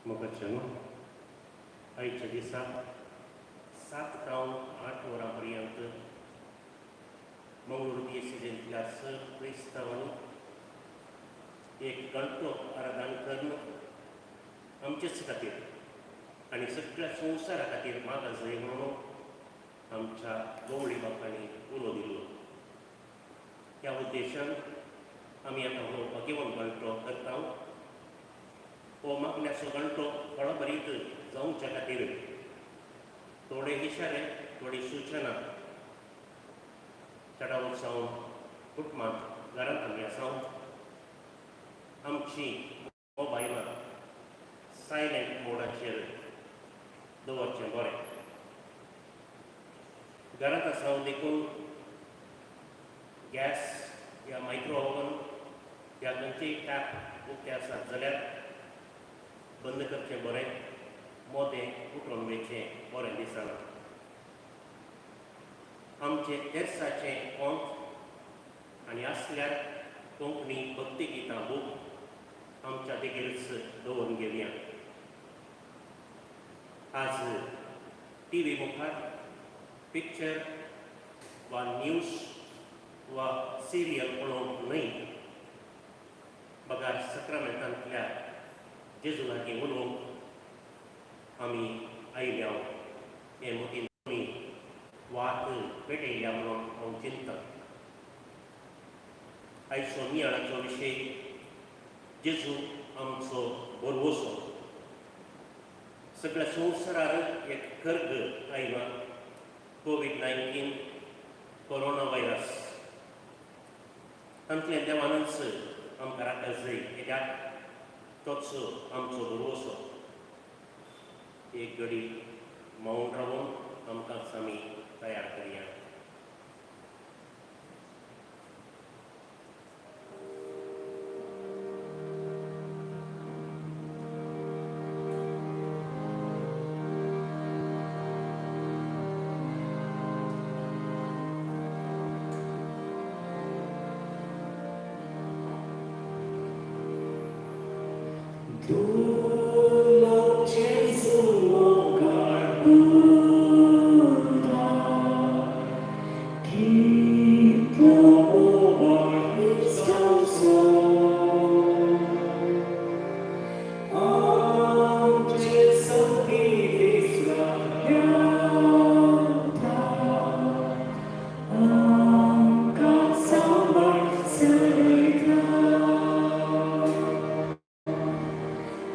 मोगाचें आयच्या दिसा 7 जावन 8 वरां पर्यंत मंगळूर दियेसीजेंतल्या सर्व क्रिस्तांवांनी एक घंटो आराधन करून आमचेच खातीर आनी सगळ्या संवसारा खातीर मागा जाय म्हणून आमच्या गवळी बापांनी उलो दिलो. ह्या उद्देशान आमी आतां हो भगवंत घंटो करता. हो मागण्याचो घंटो बरोबरीत जावच्या खातीर थोडे इशारे, थोडी सूचना चडावत सावन कुटुंबांत घरांत आमी आसा. आमची मोबायलां सायलेंट मोडाचेर दवरचें बरें. घरांत आसा देखून गॅस या मायक्रो ओवन या खंयचेय टॅप उक्ते आसात जाल्यार बंद करचें बरें. मोदें उठोवन वयचें बरें दिसना. आमचें तेर्साचें पंथ आनी आसल्यार कोंकणी भक्ती गितां बूक आमच्या देगेरच दवरून गेल्या. आज टीव्ही मुखार पिक्चर वा न्यूज वा सिरियल पळोवंक न्हय, बगार सक्रामेंतांतल्या जेजू लागीं उलोवंक आमी आयल्या. हे मतीन तुमी वाट पेटयल्या म्हणून हांव चिंततां. आयचो नियाळाचो विशय जेजू आमचो भरवोसो. सगळ्या संवसारार एक कर्ग आयला. कोविड-19 कोरोना व्हायरस. तांतलें देवानच आमकां राखा जाय. कित्याक तोच आमचो भरवोसो. एक घडी मौन रावून आमकांच आमी तयार करया.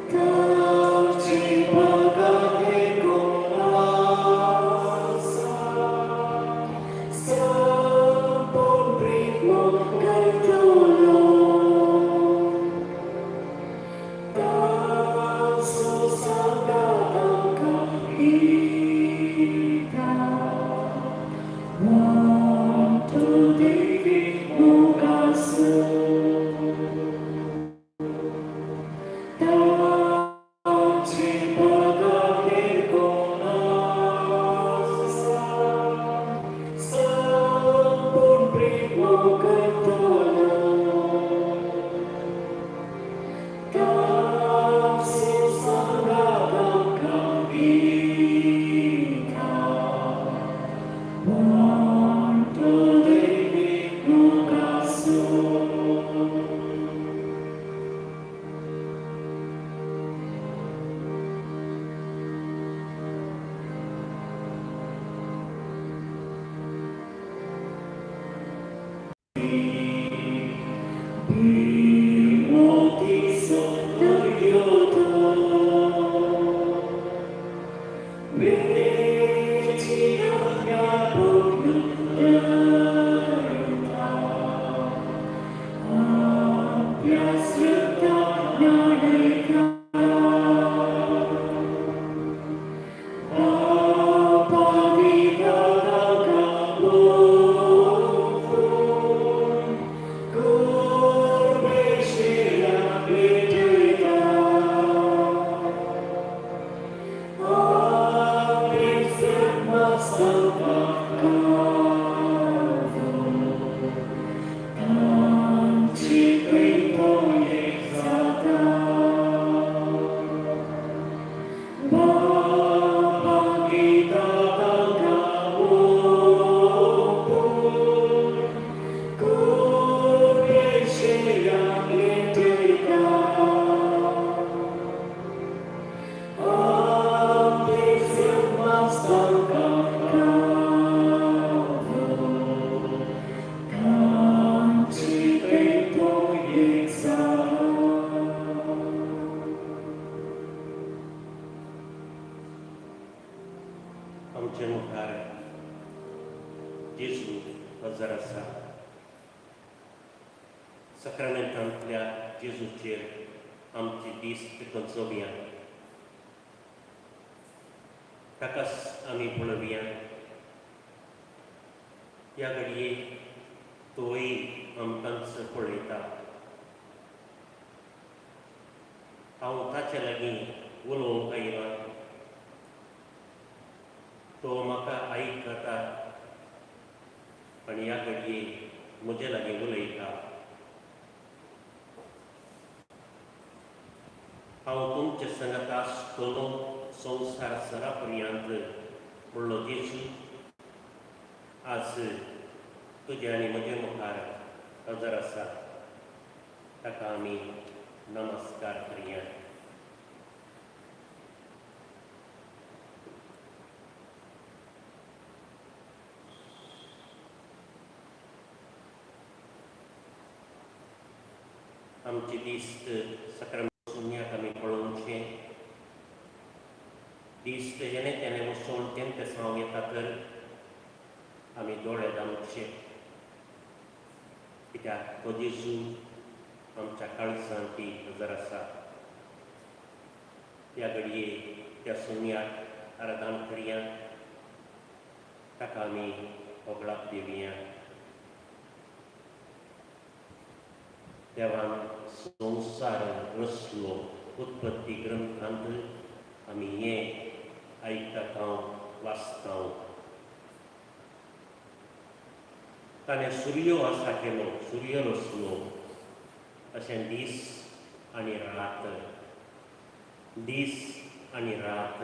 God आमचे मुखार जेजू हजर आसा. सक्रामेंटांतल्या जेजूचेर आमची दिस्त कंचोवया. ताकाच आमी पळोवया. ह्या घडये तोय आमकांच पळयता. हांव ताचे लागीं उलोवंक आयलां. तो म्हाका आयकता आनी ह्या घडये म्हजे लागीं उलयता. हांव तुमचे संगत आसतलों संवसार सरा पर्यंत म्हणलो जेजू आज तुजे आनी म्हजे मुखार हजर आसा. ताका आमी नमस्कार करया. आमची दिस्त सक्रामेंट सुन्याक आमी पळोवचें. दिस्त जेणे तेणे वचून तेंचे सांव येता तर आमी दोळे धांपचे. कित्याक तो जेजू आमच्या काळजांत हजर आसा. ह्या घडये त्या सुन्याक आराधन करया. ताका आमी होगळाक दिवया. देवान संवसार रचलो. उत्पत्ती ग्रंथांत आमी हें आयकता वाचता. ताणें सूर्यो आसा केलो, सूर्य रचलो. अशें दीस आनी रात, दीस आनी रात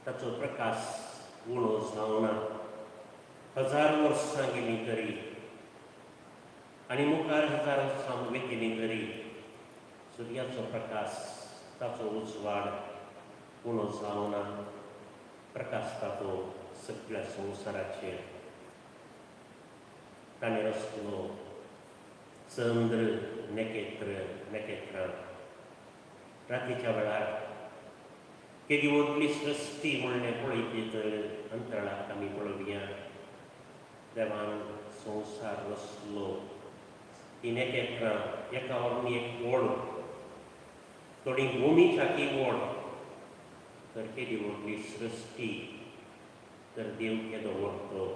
ताचो प्रकाश उणो जावना. 1000 वर्सां गेलीं तरी आनी मुखार 1000 वर्सां वेतलीं तरी सूर्याचो प्रकाश, ताचो उजवाड उणो जावना. प्रकाशता तो सगळ्या संवसाराचेर. ताणें रचलो चंद्र, नखेत्रां. रातीच्या वेळार केदी व्हडली सृश्टी म्हणलें पळयत तर अंतराळाक आमी पळोवया. देवान संवसार रचलो. ही नखेत्रां एका वरवीं एक व्हड, थोडी भुमीच्या की व्हड, तर केदी व्हडली सृश्टी, तर देव केदो व्हड तो.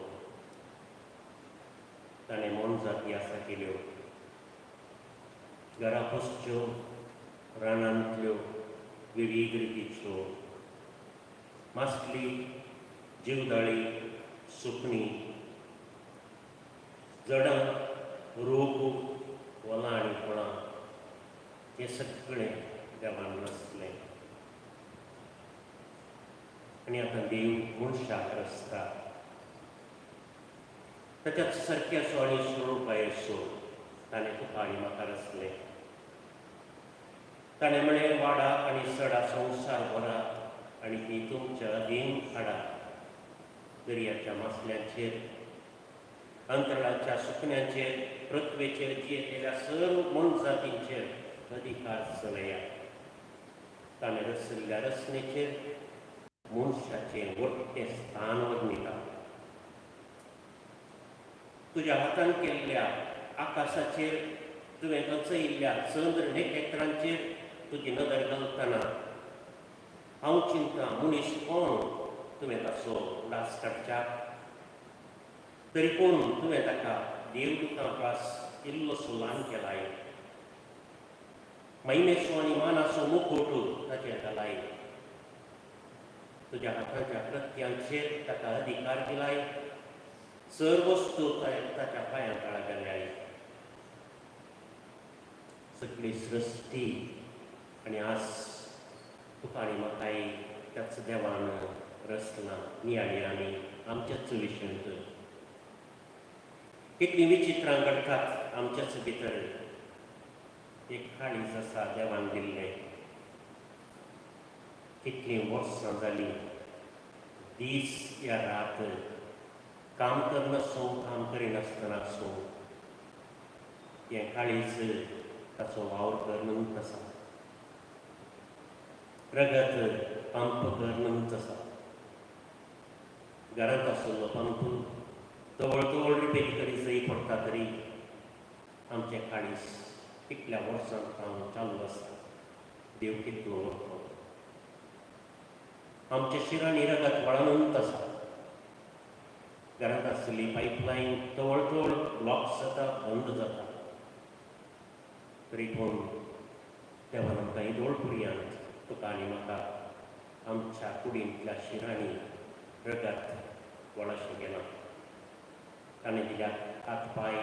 ताणें मोनजाती आसा केल्यो. घरा पोसच्यो, रानांतल्यो, विडी गिरतीच्यो, मासली, जीवदाळी, सुकणीं, जडां, रोग, वलां आनी फळां हें सगळें देवान रचलें. आनी आतां देव मनशाक रचता. ताच्याच सारक्याचो आनी स्वरुपायेचो ताणें तुका आनी म्हाका रचलें. ताणें म्हळें वाडा आनी सडा संवसार भरा आनी ती तुमच्या अधीन हाडा. दर्याच्या मासल्यांचेर, अंतराळाच्या सुकण्यांचेर, पृथ्वेचेर जियेतेल्या सर्व मनजातींचेर अधिकार चलया. ताणें रचयल्ल्या रचनेचेर मनशाचें व्हडलें स्थान वर्णिता. तुज्या हातान केल्ल्या आकाशाचेर, तुवें रचयिल्ल्या चंद्र नखेत्रांचेर तुजी नदर घालतना हांव चिंतां मनीस कोण तुवें ताचो उडास काडच्या. तरी पूण तुवें ताका देवदूतांपास इल्लोसो ल्हान केलाय. महिमेचो आनी मानाचो मुकुट ताचेर घालाय. तुज्या हातांच्या कृत्यांचेर ताका अधिकार दिलाय. सर्व वस्तू ताच्या पांयां तळा घाल्याय. सगळी सृश्टी आनी आज तुका आनी म्हाकाय त्याच देवान रचलां. नियाळी आनी आमच्याच विशयंत कितलीं विचित्रां घडटात आमच्याच भितर. एक काळीज आसा देवान दिल्लें. कितलीं वर्सां जालीं, दीस या रात, काम करनासो, काम करिनासतना सो हें काळीज ताचो वावर करनूच आसा. प्रगत पंप करनूच आसा. घरांत आशिल्लो पंतू जवळ रिपेरी करी जरी पडटा तरी आमचें काळीस कितल्या वर्सां चालू आसा देव कितलो वळखलो. आमच्या शिरांनी रगत वळानूच आसा. घरांत आशिल्ली पायपलायन जवळ ब्लॉक्स जाता, बंद जाता. तरी पूण देवान आमकां इदोळ पुरयांत तुका आनी म्हाका आमच्या कुडींतल्या शिरांनी रगत वळाशें गेलां. ताणें दिल्यात हात पांय,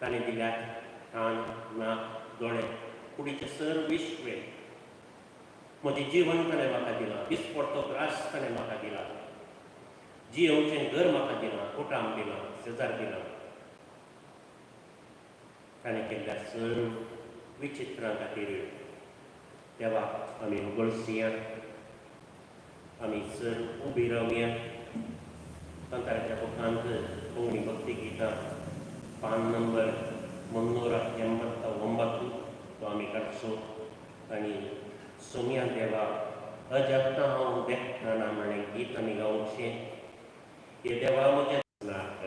ताणें दिल्यात कान, नाक, दोळे, कुडीचे सर्वीस वेळ. म्हजें जीवन ताणें म्हाका दिलां. दिसपडटो ग्रास ताणें म्हाका दिला. जियेवचें घर म्हाका दिलां, कुटाम दिलां, शेजार दिलां. ताणें केल्ल्या सर्व विचित्रां खातीर देवाक आमी उगळसिया. आमी सर्व उबी रावया. कांताराच्या बुकांत कोंकणी भक्ती गितां पान नंबर 389 तो आमी काडचो आनी सोम्या देवा अजगता हांव देखताना म्हणलें गीत आमी गावचें. हे देवा म्हज्या नाक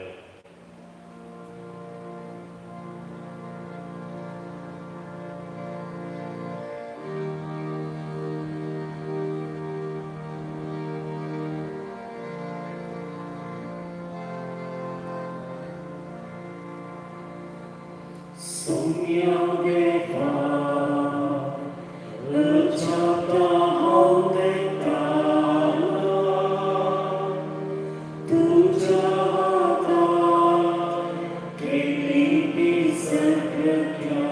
Sonia deva, lecata haudetana, tu jahata, kelipi sekretya,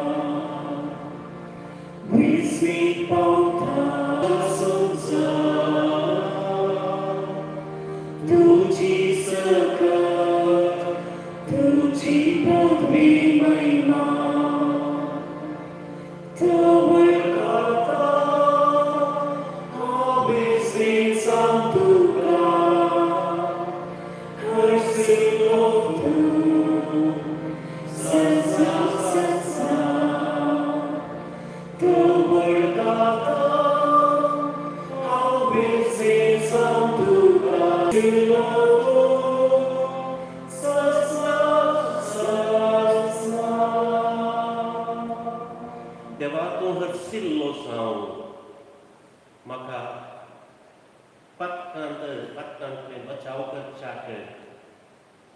wismi pauta suksa, tuji sekat, tuji podvi maina. देवा तूं हरसिल्लो जावन म्हाका पातकांतल्यान बचाव करच्याक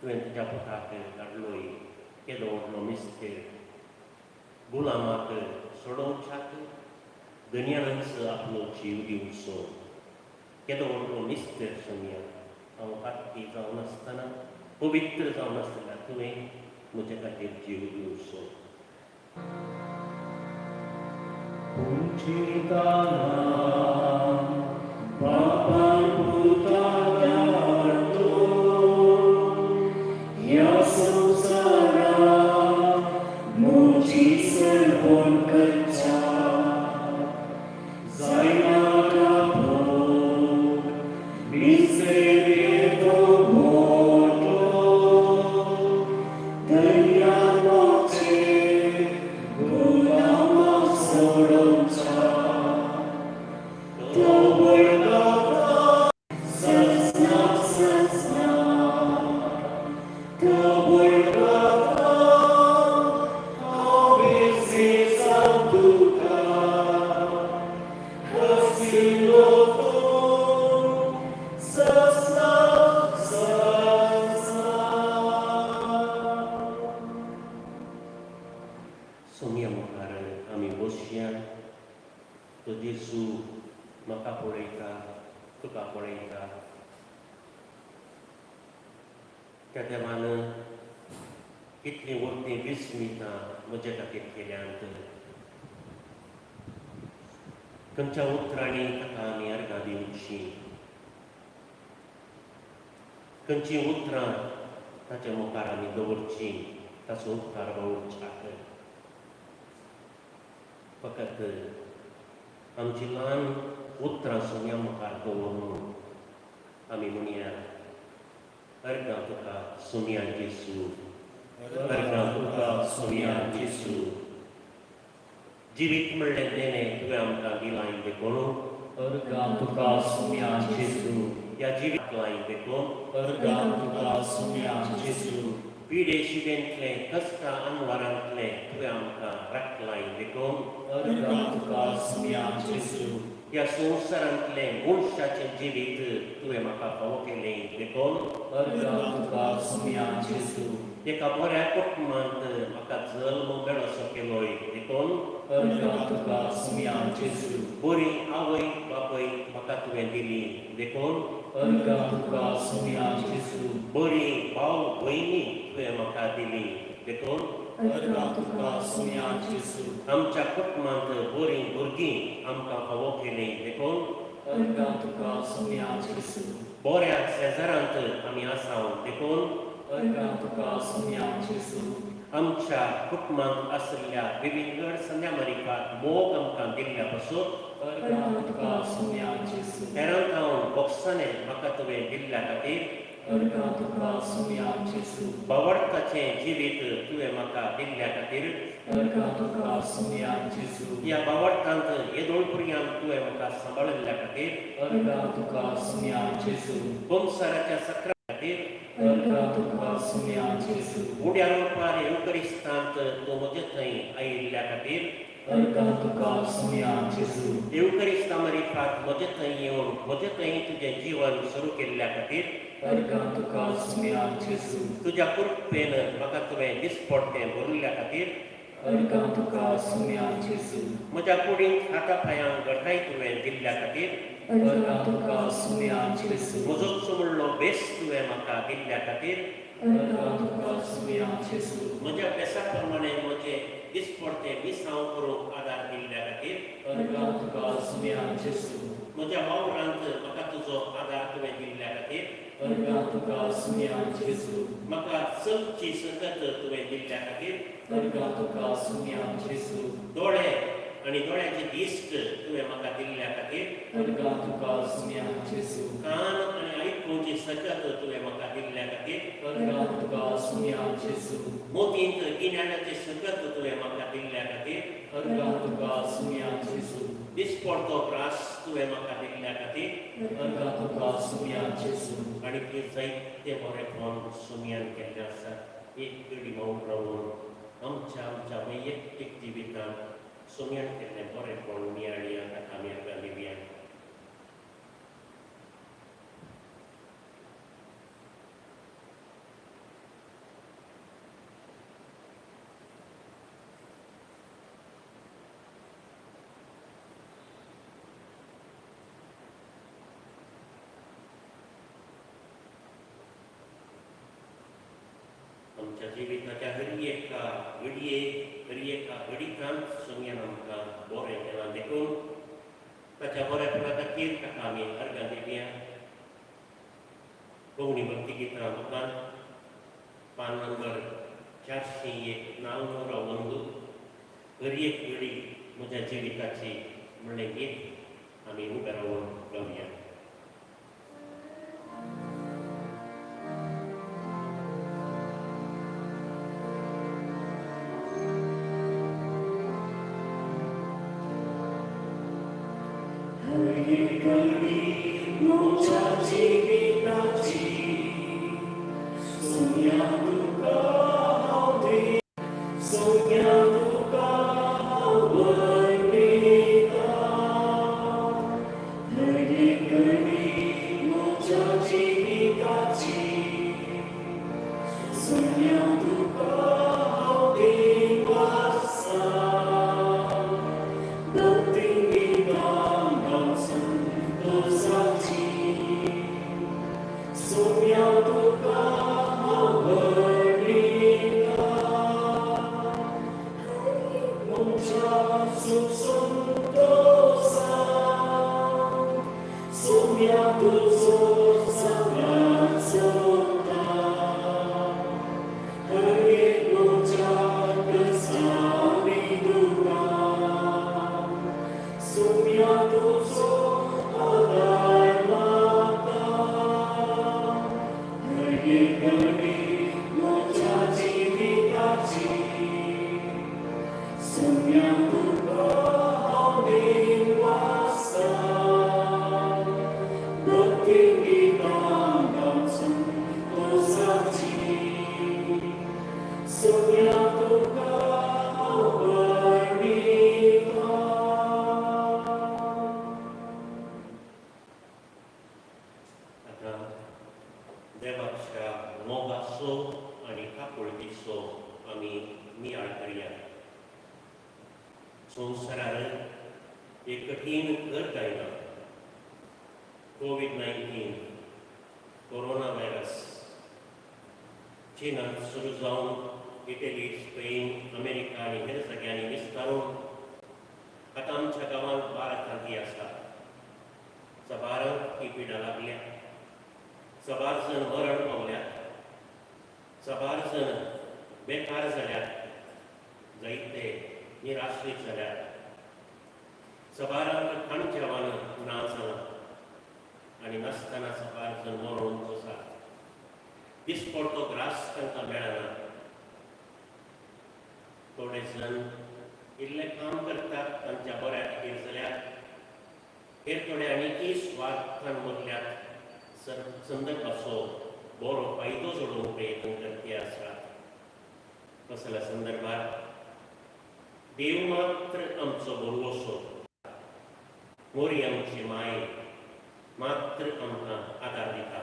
तुवें तुज्या पुताक धाडलोय. केदो व्हडलो मिस्तेर गुलामाक सोडोवच्याक दर्यांत आपलो जीव दिवचो. केदो व्हडलो मिस्तेर सोम्या. हांव पातकी जावन आसतना, पवित्र जावन आसतना तुवें म्हजे खातीर जीव दिवचो. Puncitana, Bapa Putana Arto, Ya Samsara, Muji Serpon Kaca, Zainata Pog, Misereto Moto, Daya Moche, Gulama Soromcha, Tawagata, Sasna Sasna, Tawagata, Avisi Santuka, Hasiloto, Sasna Sasna. Saumya मुखार आमी बसया. तो जेजू म्हाका पळयता, तुका पळयता. त्या देवान कितली व्हडली विस्मितां म्हजे खातीर केल्यांत. खंयच्या उतरांनी ताका आमी अर्गां दिवचीं. खंयचीं उतरां ताच्या मुखार आमी दवरचीं, ताचो उपकार बाळगच्याक. फकत आमची ल्हान उतरां सोम्या मुखार दवरून आमी म्हणया अर्गां तुका सोम्या जेजू, अर्गां तुका सोम्या जेजू. जिवीत म्हणलें देणें तुवें आमकां दिलां देखून अर्गां तुका सोम्या जेजू. या जिवितांतल्यान देखून अर्गां तुका सुम्यान जेजू पिडे शिबेंतले कश्टां आनवारांतले तुवें आमकां राखलां देखून अर्गां तुका सुम्यान जेजू ह्या संवसारांतले मनशाचें जिवीत तुवें म्हाका फावो केलें देखून अर्गां तुका सुम्यान जेजू एका बऱ्या कुटुंबांत म्हाका जल्म मेळोसो केलोय देखून अर्गां तुका सुम्यान जेजू बरी आवय बापय म्हाका तुवें दिली देखून अर्गां तुका सुम्यान जेजू बरी भाव भयणी तुवें म्हाका दिली देखून अर्गां तुका सुम्यान जेजू आमच्या कुटुंबांत बरीं भुरगीं आमकां फावो केलीं देखून अर्गां तुका सुम्यान जेजू बऱ्या शेजारांत आमी आसाव देखून अर्गां तुका सुम्यान जेजू आमच्या कुटुंबांत आशिल्ल्या विविध संध्यामारिकाक मोग आमकां दिल्ल्या पासून अर्गां तुका सुम्यान जेजू हेरांत हांव बॉक्साने म्हाका तुवें दिल्ल्या खातीर अर्गां तुका सुम्यान जेजू बावडताचें जिवीत तुवें म्हाका दिल्ल्या खातीर अर्गां तुका सुम्यान जेजू ह्या बावडतांत येदोळ भुरग्यांक तुवें म्हाका सांबाळिल्ल्या खातीर अर्गां तुका सुम्यान जेजू संवसाराच्या सक्रा खातीर अर्गां तुका सुम्यान जेजू उड्या रोवपार येवकरिस्तांत तूं म्हजे थंय आयिल्ल्या खातीर अर्गां तुका सुम्यान जेजू येवकरिस्ता मारिफात म्हजे थंय येवन म्हजे थंय तुजें जीवन सुरू केल्ल्या खातीर अर्गां तुका सुम्यान जेजू तुज्या कृपेन म्हाका तुवें दिसपट्टें भरिल्ल्या खातीर अर्गां तुका सुम्यान जेजू म्हज्या कुडींत हाता पांयांक घटाय तुवें दिल्ल्या खातीर अर्गां तुका सुम्यान जेजू म्हजो चुमळ्ळो बेस तुवें म्हाका दिल्ल्या खातीर अर्गां तुका सुम्यान जेजू म्हज्या बेसा प्रमाणे म्हजें दिसपट्टें विसांव करूंक आदार दिल्ल्या खातीर अर्गां तुका सुम्यान जेजू म्हज्या वावरांत म्हाका तुजो आदार तुवें दिल्ल्या खातीर अर्गां तुका सुम्यान जेजू म्हाका चलची सकत तुवें दिल्ल्या खातीर अर्गां तुका सुम्यान जेजू दोळे आनी दोळ्याचे दिश्ट तुवें म्हाका दिल्ल्या खातीर अर्गां तुका सुम्यान जेजू कान आनी आयकुची सकत तुवें म्हाका दिल्ल्या खातीर अर्गां तुका सुम्यान जेजू मोतींत गिन्यानाचे सकत तुवें म्हाका दिल्ल्या खातीर अर्गां तुका सुम्यान जेजू दिसपडतो त्रास तुवें म्हाका दिल्ल्या खातीर अर्गां तुका सुम्यान जेजू आनी ती जायते बरेपण सुमयान केल्लें आसा एक पिढी मावून रावून आमच्या वैयक्तीक जिवितांत सुमयान केल्लें बरेपण नियाळी आतां आमी हाका दिवया आमच्या जिविताच्या हरी एका घडीकांत सुमयान आमकां बरें केलां देखून ताच्या बरेपणा खातीर ताका आमी अर्गां दिवया कोंकणी भक्ती गितां मुखार पान नंबर 401 नावनोरा वंदू हरी एक घडी म्हज्या जिविताची म्हणलें गीत आमी उबे रावून गावया मोच्या जिविताची सुम्यान तुका हांव दितां सुम्यान तुका हांव वळखितां हर एक घडी मोच्या जिविताची सुम्यान तुका हांव दिवसा भक्ती गितां गावसून सुम्यान तुका हांव वळखितां मोच्या सुख संतोषांत सुम्यान तुजो सगळ्यात सोदता हर एक मोच्या कश्टां आनी दुखां सुम्यान तुजो आदार मागता हर एक घडी मोच्या जिविताची सुम्यान तुका हांव दिवसा भक्ती कठीण कर जायना. कोविड-19 कोरोना व्हायरस चीनात सुरू जावन इटली, स्पेन, अमेरिका आनी हेर जाग्यांनी विस्तारून आतां आमच्या गांवांत 12 जागी आसा. 12 ही पिडा लागल्या. 12 जण मरण पावल्यात. 12 जण बेकार जाल्यात. जायते निराश्रीत जाल्यात. 12 खाण जेवण ना जालां आनी नासतना 12 जण मरून वतात. दिसपडटो ग्रास तांकां मेळना. थोडे जण इल्लें काम करतात तांच्या बऱ्या खातीर जाल्यार हेर थोडे आनीकय स्वार्थान मरल्यात. संदर्भाचो बरो फायदो जोडूंक प्रयत्न करपी आसात. असल्या संदर्भात देव मात्र आमचो बरवसो, मोरी आमची माय मात्र आमकां आदार दिता.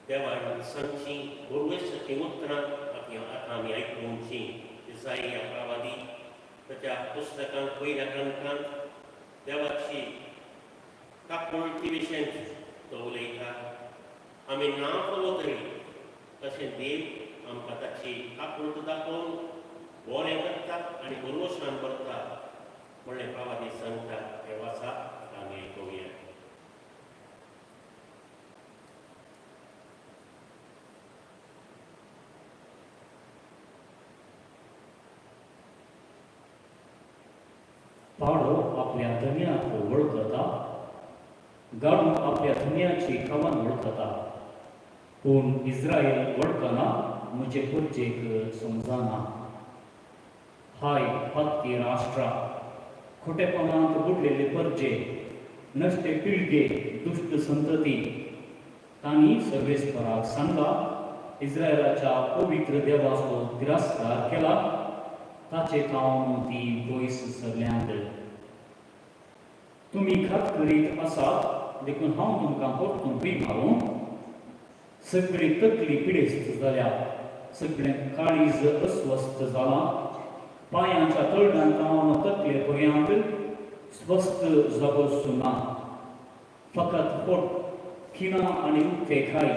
देवान सांगची बरवेसाची उतरां आतां आमी आयकुंची. इसाइया प्रवादी ताच्या पुस्तकांत पयल्या ग्रंथांत देवाची काकुळटी विशयी तो उलयता. आमी ना फावो तरी तशें देव आमकां ताची काकुळट दाखोवन बरें करता आनी बरवशान करता म्हणलें प्रवादी सांगता. हे वाचा आमी आयकुया. पाडो आपल्या धन्याक वळखता, गाडू आपल्या धन्याची खावन वळखता, पूण इस्रायल वळखना, म्हजे पुरचेक समजना. हाय फातकी राष्ट्रा, खोटेपणांत बुडलेले परजे, नश्टे पिळगे, दुष्ट संतती, तांणी सर्वेस्पराक सांगला, इस्रायलाच्या पवित्र देवाचो तिरस्कार केला, ताचे खावन ती पयस सरल्यांत. तुमी खात करीत आसात देखून हांव तुमकां परतून पी मारूं. सगळी तकली पिडेस्त जाल्या, सगळें काळीज अस्वस्थ जालां. पांयांच्या तळट्यांत तकले पर्यंत स्वस्थ जागो सुना. फकत पोट खिणां आनी उक्ते खाय.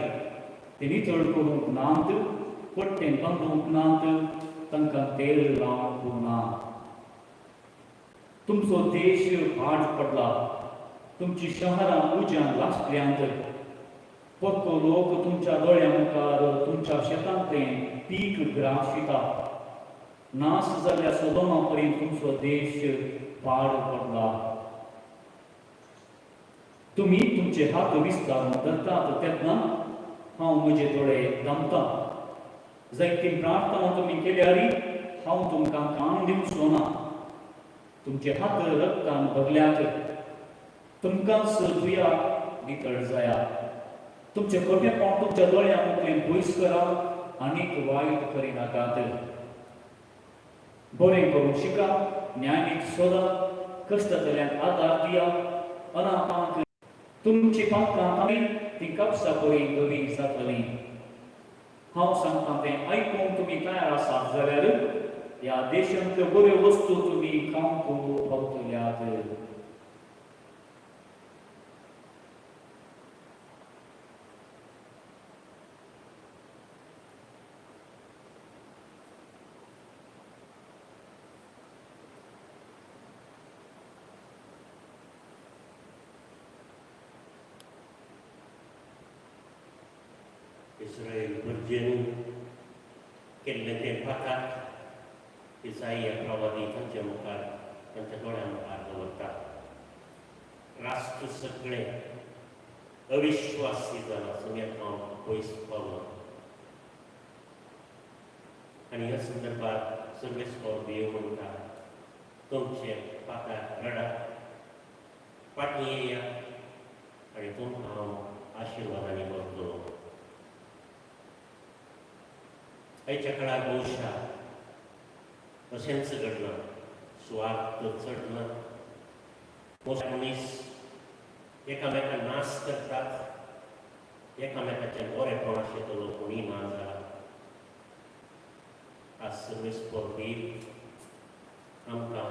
ते नितळ करूंक नात, पट्टें बांदूंक नात, तांकां तेल लावंक ना. तुमचो देश पाड पडला, तुमची शहरां उज्यान लासल्यांत. पक्को लोक तुमच्या दोळ्यां मुखार तुमच्या शेतांतलें पीक ग्राशिता. नास जाल्ल्या सोदोमा पर्यंत तुमचो देश पाड पडला. तुमी तुमचे हात विस्तारून धरतात तेन्ना हांव म्हजे दोळे दामतां. जायती प्रार्थना तुमी केल्यारी हांव तुमकां कान दिवचो ना. तुमचे हात रक्तान भरल्यात. तुमकांच दुया नितळ जाया. तुमचे खोटेपण तुमच्या दोळ्यां मुखार पयस करा आनीक वायट करिनाकात. बरें करूंक शिका, न्याय सोदा, कश्टतल्यांक आदार दिया, अनाथांक तुमची पातकां ती कापसा बरी गवी जातलीं. हांव सांगता तें आयकूंक तुमी तयार आसात जाल्यार ह्या देशांतल्यो बऱ्यो वस्तू तुमी खावंक पावतल्यात. इस्रायल भुरजेन केल्लें तें पाठाक इसाइया प्रवादी तांच्या मुखार तांच्या दोळ्यां मुखार दवरता. राष्ट्र सगळें अविश्वासी जालां, सगळ्याक हांव पयस पावलो. आनी ह्या संदर्भात सर्वेस्पर देव म्हणटा, तुमचे पाठाक रडात, फाटीं येयात आनी तुमकां हांव आशिर्वादांनी भरतलो. आयच्या काळार भोवशा अशेंच घडलां. स्वार्थ चडना. मनीस एकामेकांक नाश करतात, एकामेकाचें बरेंपण आशिल्लो कोणी ना जाला. आज सर्वेस्पर देव आमकां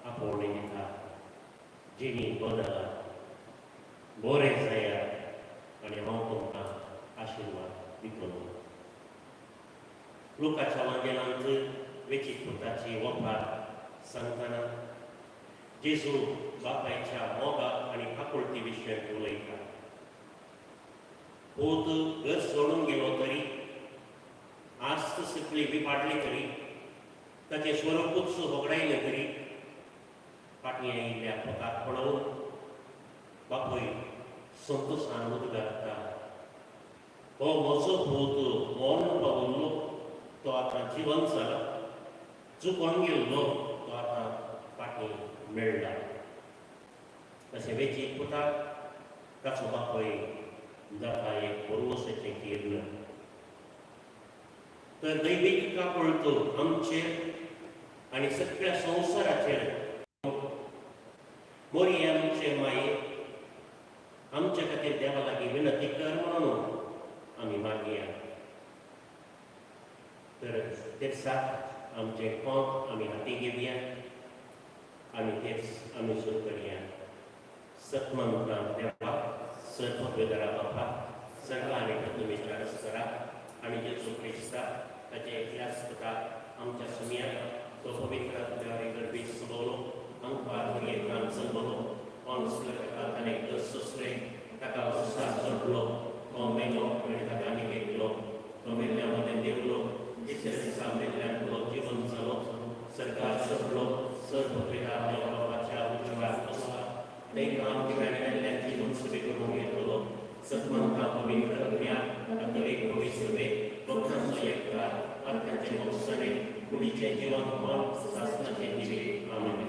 आपोवणे दिता जिणी बदला बरें जाया आनी हांव तुमकां आशिर्वाद दितलो. लुकाच्या वांगेलांत वेंचीत पुताची वपार सांगतना जेजू बापायच्या मोगाक आनी आपुलकी विशयी उलयता. पूत घर सोडून गेलो तरी, आस्त सगळी विपाडली तरी, ताचें स्वरूपूच होगडायलें तरी, फाटल्यान येयल्ल्या पुताक पळोवन बापूय संतोशान उदगारता. हो म्हजो पूत मोर्न पावल्लो, तो आतां जिवंत जाला. चुकोन गेल्लो, तो आतां फाटीं मेळ्ळा. तशें वेंचीत पुताक ताचो बापूय जाता एक भरवोसेचें किर्ण. तर दैवीक कापळतो आमचेर आनी सगळ्या संवसाराचेर मोरी आमचे माये आमचे खातीर देवा लागीं विनंती कर म्हणून आमी मागया. तर तेच आमचे कोंत आमी हाती घेवया आनी तेच आमी सुरू करया. सतमंता देवा, सर्वपवित्र बापा, सर्व आनी तुमी विचारस करा आनी जेजू क्रिस्ता ताचे एकल्याच पुताक आमच्या सुमयाक तो पवित्र देवारी गरबीत सबवलो, अंकपार भुरगेंपणांत चलवलो, कोण ताणें दस सोंसले, ताका उत्साह जोडलो, तो मेलो आनी ताका आनी भेटलो, तो मेल्ल्या मदें देवलो, तिसऱ्या दिसा मेल्ल्यान तो जिवंत जालो, सरकार चडलो, सर्वपवित्र देवा बापाच्या उजवाड बसला, तेका आमच्या मेल्ल्यान जिवंत सुबे करून घेतलो. सतमंता पवित्र ज्ञान एक पवित्र भक्तांचो एककार आत्म्याचे मोक्षणे कुडीचे जिवन मन शासनाचे जिवीत आमेन.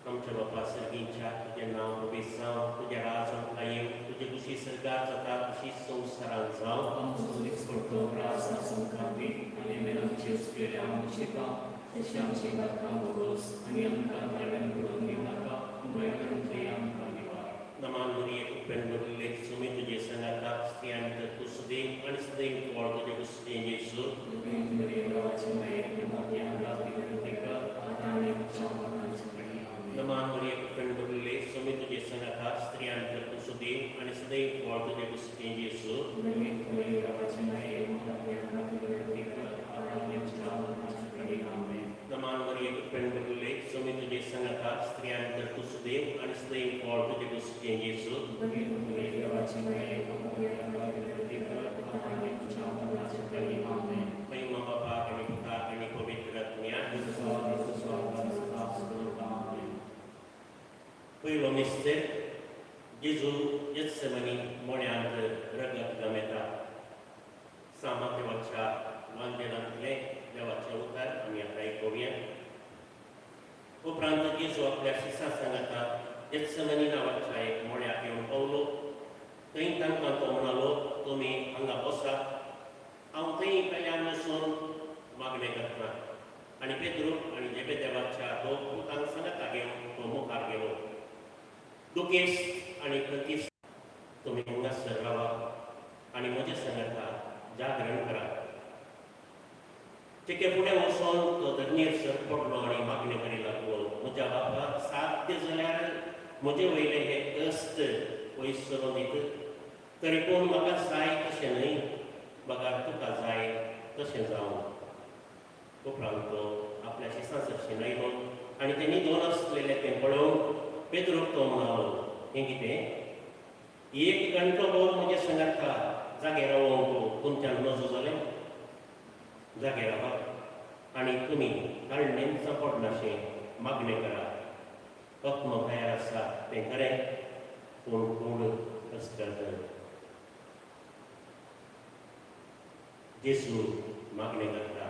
आमच्या बापा सर्गीच्या तुजें नांव पवित्र जावं, तुजें राज आमकां येवं, तुजे कुशी सर्गार जाता तशी संवसारांत जावं. आमचो दिसपडटो त्रास आमकां दी आनी मेलांची उसलेल्या आमची का तशी आमची बातकां भोगोस आनी आमकां गाड्यान घडोवन दिवं नाका, गोंयकारांतली आमकां दिवा. नमान मुरी उपेन बदले सुमी तुजे संगाता स्त्रियां तर तूं सदैव आनी सदैव व्हड तुजे कुस्तें येसू. नमान मुरी उपेन बदले सुमी तुजे संगाता स्त्रियां तर तूं सदैव आनी सदैव व्हड तुजे कुस्तें येसू. नमान मुरी उपेन बदले सुमी तुजे संगाता स्त्रियां तर तूं सदैव आनी सदैव व्हड तुजे कुस्तें येसू. महिमा बापा आनी पुता आनी पवित्र आत्म्याक. पयलो मिस्तेर जेजू गेत्सेमनी मोळ्यांत रगत गमेता. सामातेवाच्या वांगेलांतले देवाचे उतार आमी आतां आयकुया. उपरांत जेजू आपल्या शिश्यां सांगता गेत्सेमनी नांवाच्या एक मोळ्याक येवन पावलो. थंय तांकां तो म्हणालो, तुमी हांगा बसा, हांव थंय पेल्यान वचून मागणें करता. आनी पेद्रू आनी जेबेदेवाच्या दोग पुतांक सांगता घेवन तो मुखार गेलो. दुखेस्त आनी प्रतिश्ठ तुमी हांगासर रावा आनी म्हजे सांगता जागरण करा. तेके फुडें वचून तो धरणीर सर पडलो आनी मागणें करी लागलो, म्हज्या बापा, साध्य जाल्यार म्हजे वयले हे कश्ट पयस करून दीत. तरी पूण म्हाका जाय तशें न्हय, बगार तुका जाय तशें जावं. उपरांत तो आपल्या शिश्यां सरशीं आयलो आनी तें न्हिदोन आसलेलें तें पळोवन पेद्रूक तो म्हणालो, हें कितें? एक घंटो भर म्हजे सांगता जागे रावोंक तुमच्यान नजो जालें? जागे रावात आनी तुमी काडणें सांपडनाशें मागणें करा. आत्मा भायर आसा तें खरें, पूण कोण अस्कर्त. जेजू मागणें करता.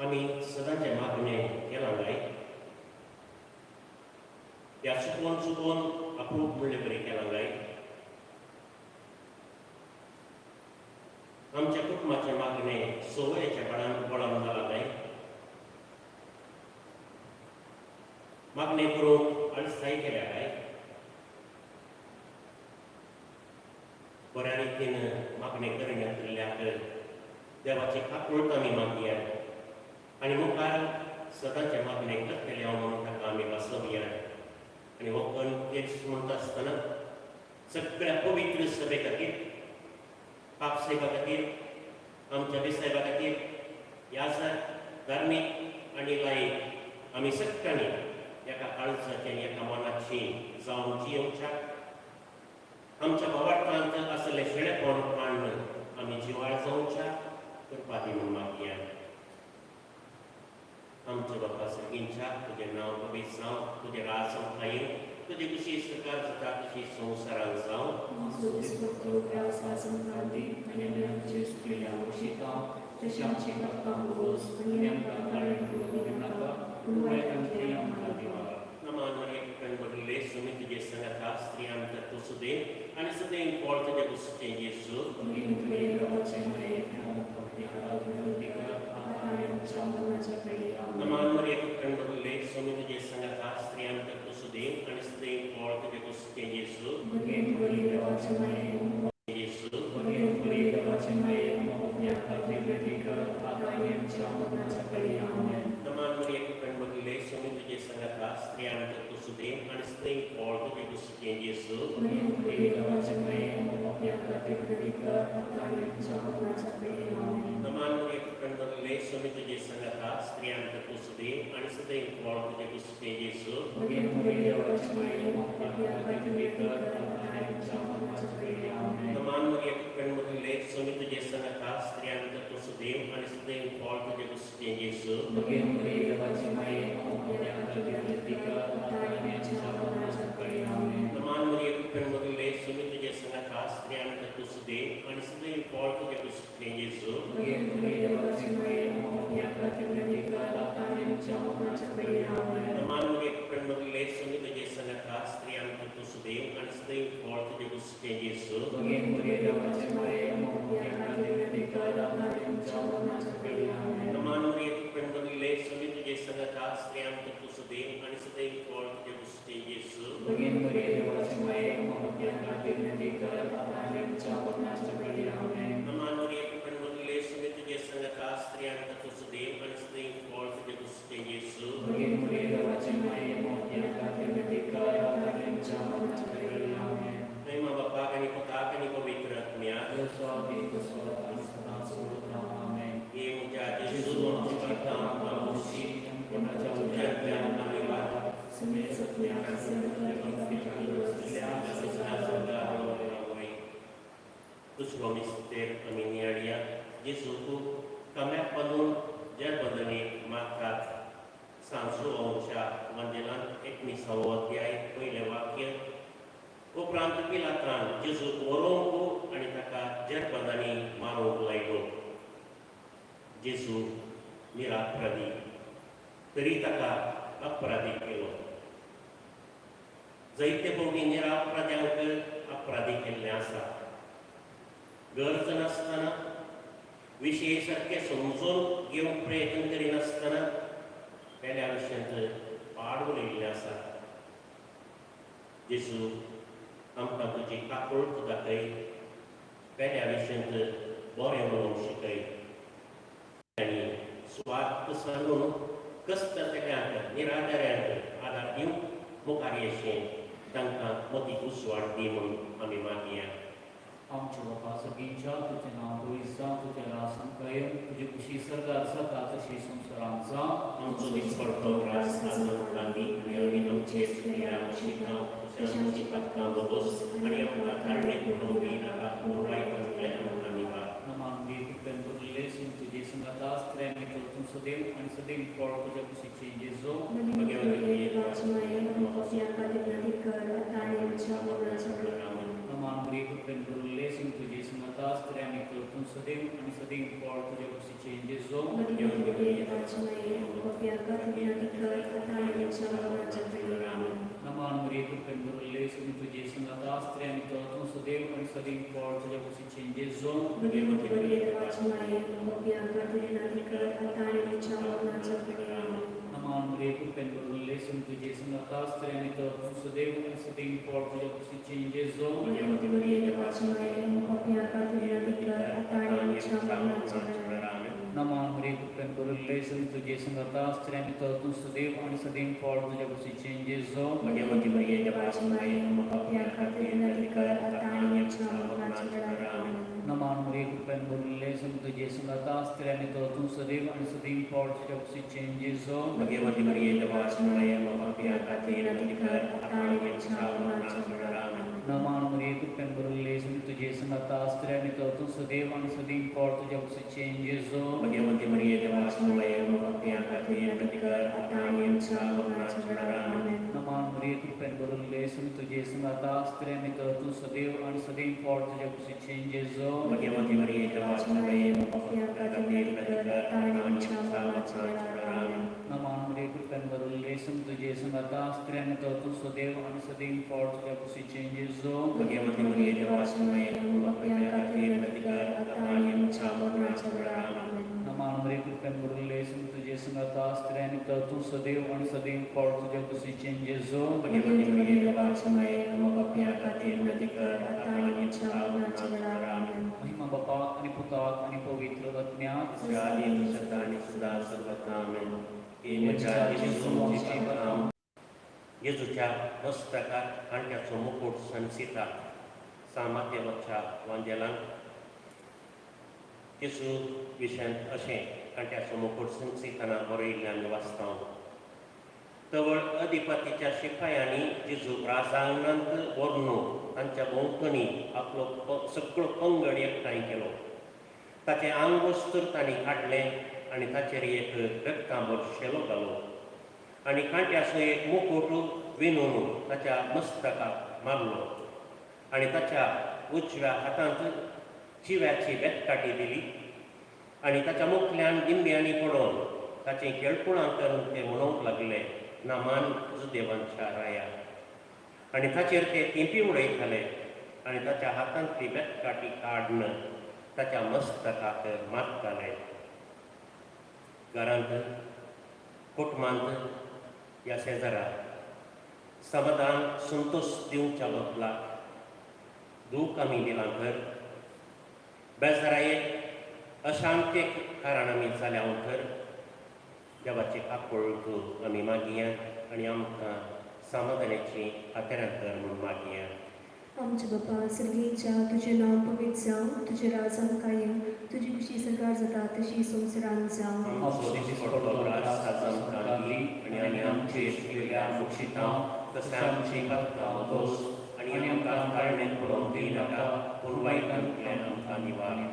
आमी सदांचें मागणें केलां काय? या चुकोवन चुकोवन अप्रूप म्हणलें बरें केलां काय? आमच्या कुटुंबाचें मागणें सवयेच्या बळान जालां काय? मागणें करूंक अळसाय केल्या काय? बऱ्या रितीन मागणें करिनाशिल्ल्याक देवाची काकूळट आमी मागया. आणि मुखार सदांच्या मागणेक करतले हांव म्हणून ताका आमी बसोवया आनी हो कॉन्फ्रेन्स म्हणटा आसतना सगळ्या पवित्र सभे खातीर पाप साहेबा खातीर आमच्या बेसाहेबा खातीर ह्या धार्मीक आनी लायक आमी सगळ्यांनी एका काळजाचें एका मनाची जावन जियोवच्या आमच्या वाठारांत आसले शेळेपण आमी जिवाळ जावच्या करपा दी म्हूण मागया आमच्या बापा सगळींच्या तुजें नांव पवित्र जावं तुजें राज खायें तुजी कशी सरकार जाता तशी संवसारांत जावं Nosso Destrutor, graças a Deus, alimentos que lhe amushita, deixamos de capamos, alimentar para o Vinaka, Luegan Triam Kadiva. नमान एक कणबडले सुमी तुजे संगता स्त्रियां तत्व सुदे आणि सदैव पॉल तुजे पुस्तके Yesu Mungkin beliau baca mereka yang berpihak kepada apa yang sama baca beliau. नमान एक कणबडले सुमी तुजे संगता स्त्रियां तत्व सुदे आणि सदैव पॉल तुजे पुस्तके Yesu Mungkin beliau baca mereka Yesu Mungkin beliau baca mereka yang ketika apa yang sama baca beliau. नमान एक कणबडले सुमी तुजे संगता स्त्रियां तत्व सुदे आणि सदैव पॉल तुजे पुस्तके Yesu Mungkin beliau baca mereka yang ketika apa yang sama baca beliau. नमान एक कणबडले सुमी तुजे संगता स्त्रियां तत्व सुदे आणि सदैव पॉल तुजे पुस्तके Yesu Mungkin beliau baca mereka yang ketika apa yang sama baca beliau. नमान एक कणबडले सुमी तुजे संगता स्त्रियां तत्व सुदे आणि सदैव पॉल तुजे पुस्तके Yesu Mungkin beliau baca mereka yang ketika apa yang sama baca beliau. नमान एक कणबडले सुमी तुजे संगता स्त्रियां तत्व सुदे आणि सदैव पॉल तुजे पुस्तके Yesu Mungkin beliau baca mereka yang ketika apa yang sama baca beliau. नमान एक कणबडले सुमी तुजे संगता स्त्रियां तत्व सुदे आणि सदैव पॉल तुजे पुस्तके Yesu Mungkin beliau baca mereka yang ketika apa yang sama baca beliau. नमान एक कणबडले सुमी तुजे संगता स्त्रियां तत्व सुदे आणि सदैव पॉल तुजे पुस्तके Yesu Mungkin beliau baca mereka yang ketika apa yang sama baca beliau. नमान एक कणबडले सुमी तुजे संगता स्त्रियां तत्व सुदे आणि सदैव पॉल तुजे पुस्तके Yesu Mungkin beliau baca mereka yang ketika apa yang sama baca beliau. महिमा बापा आणि पिता आणि पवित्र आत्म्या Bersuara bersuara sekarang seluruh amin. ये मुझे जिसुम चिता मामुसी Yang pernah jauh जगत्या मानिवा semua setiap kesempatan kita दुसरो मिस्तेर अमिनियाडिया जिसुतू कम्या पदून जर बदनी मात्रात सांसू अंशा वंदनान 19 अध्याय पहिले वाक्य उपरांत पिलातान जेजूक वरोंकू आनी ताका जरबंदांनी मारूंक लायलो जेजू निरापराधी तरी ताका अपराधी केलो जायते भोवती निरापराध्यांक अपराधी केल्लें आसा गरज नासतना विशय सारके समजून घेवंक प्रयत्न करिनासतना वेल्या आयुश्यांत पाड उलयल्लें आसा जेजू आमकां तुजी काकूळट दाखय वेल्या आयुश्यांत बरें म्हणूंक शिकय आनी स्वार्थ सांगून कस्तरत्यांक निराधाऱ्यांक आदार दिवंक मुखार येशें तांकां मती उसवाड दी म्हूण आमी मागया आमच्या बापा सगळींच्या तुजें नांव पवित्र तुजें राज संकय तुजी खुशी सर्गात जाता तशी संवसारांत जावं आमचो दिसपडटो त्रास आजून आमी आमी आमचे स्त्रियांक शिकाव तशें आमची पत्कां बरोस आनी आमकां काडणे करून नाका पूण वायटांतल्यान आमी वार नमान दी तुपेन बदलले सिंग तुजे संगता स्त्रियांनी तूं सदैव आनी सदैव पॉल तुज्या कुशीचे जेजो नमान दी तुपेन बदलले सिंग तुजे संगता स्त्रियांनी तूं सदैव आनी सदैव पॉल तुज्या कुशीचे जेजो नमान दी तुपेन बदलले सिंग तुजे संगता स्त्रियांनी तूं सदैव आनी सदैव पॉल तुज्या कुशीचे जेजो नमान दी तुपेन बदलले सिंग तुजे संगता स्त्रियांनी तूं सदैव आनी सदैव पॉल तुज्या कुशीचे जेजो नमान दी कृपेन बरले समी तुझे संगता स्त्रियां भितर तू सदैव आणि सदैव फळ तुझ्या कुशीचे जेजो भगवती मरिये देवाची माय आम्हा पापियां खातीर विनंती कर आता आणि आमच्या मरणाच्या वेळार आमेन. नमान मरिये कृपेन बरले समी तुझे संगता स्त्रियां भितर तू सदैव आणि सदैव फळ तुझ्या कुशीचे जेजो भगवती मरिये देवाची माय आम्हा पापियां खातीर विनंती कर आता आणि आमच्या मरणाच्या वेळार आमेन. नमान मरिये कृपेन बरले समी तुझे संगता स्त्रियां भितर तू सदैव आणि सदैव फळ तुझ्या कुशीचे जेजो भगवती मरिये देवाची माय आम्हा पापियां खातीर विनंती कर आता आणि आमच्या मरणाच्या वेळार आमेन. नमान मरिये कृपेन बरले समी तुझे संगता स्त्रियां भितर तू सदैव आणि सदैव फळ तुझ्या कुशीचे जेजो भगवती मरिये देवाची माय आम्हा पापियां खातीर विनंती कर आता आणि आमच्या मरणाच्या वेळार आमेन. नमान मरिये कृपेन बरले समी तुझे संगता स्त्रियां भितर तू सदैव आणि सदैव फळ तुझ्या कुशीचे जेजो भगवती मरिये देवाची माय आम्हा पापियां खातीर विनंती कर आता आणि आमच्या मरणाच्या वेळार आमेन. नमान मरिये कृपेन बरले समी तुझे संगता स्त्रियां भितर तू सदैव आणि सदैव फळ तुझ्या कुशीचे जेजो भगवती मरिये देवाची माय आम्हा पापियां खातीर विनंती कर आता आणि आमच्या मरणाच्या वेळार आमेन. महिमा बापाक आणि पुताक आणि पवित्र आत्म्याक आदी सदा आणि सदा सर्वथा आमेन. येण्याच्या येशूचे नाम येजूच्या मस्तकात कांट्याचो मुकुट संसिता सामातेवच्या वांजेलान येसू विशयान अशें कांट्याचो मुकुट संसिताना बरयिल्लें आमी वाचता. तवळ अधिपतीच्या शिपायांनी जेजू राजांगणांत व्हरून तांच्या भोंवतणी आपलो सगळो पंगड एकठांय केलो. ताचें आंग वस्त्र तांणी काडलें आनी ताचेर एक रक्तांबर शेलो घालो आनी कांट्याचो एक मुकुट विणून ताच्या मस्तकाक मारलो आनी ताच्या उजव्या हातांत चिव्याची बेतकाटी दिली आनी ताच्या मुखल्यान दिंब्यांनी पडोवन ताचें केळकुळां करून ते म्हणूंक लागले, नामान जुदेवांच्या राया. आनी ताचेर ते तिंपी उडयताले आनी ताच्या हातांतली बेतकाटी काडून ताच्या मस्तकाक मारताले. घरांत कुटुंबांत या शेजाराक समाधान संतोष दिवच्या बदलाक दूख आमी दिलां तर बेजारायेक अशांतेक कारण आमी जाल्या तर देवाची काकूळ आमी मागया आनी आमकां समाधानाची आदरांतर म्हूण मागया. आमचे बापा सर्गेच्या तुझें नांव पवित्र जावं, तुजें राजांत येवं, तुजी खुशी सरकार जाता तशी संवसारांत जावं. आमचो दिसपडटो रास आमकां दी आनी आमी आमचे केल्ल्या मुक्षितां तशें आमची पातकां दोस आनी आमकां काळमेत पडोवंक दिनाका पूण वायटांतल्यान आमकां निवार.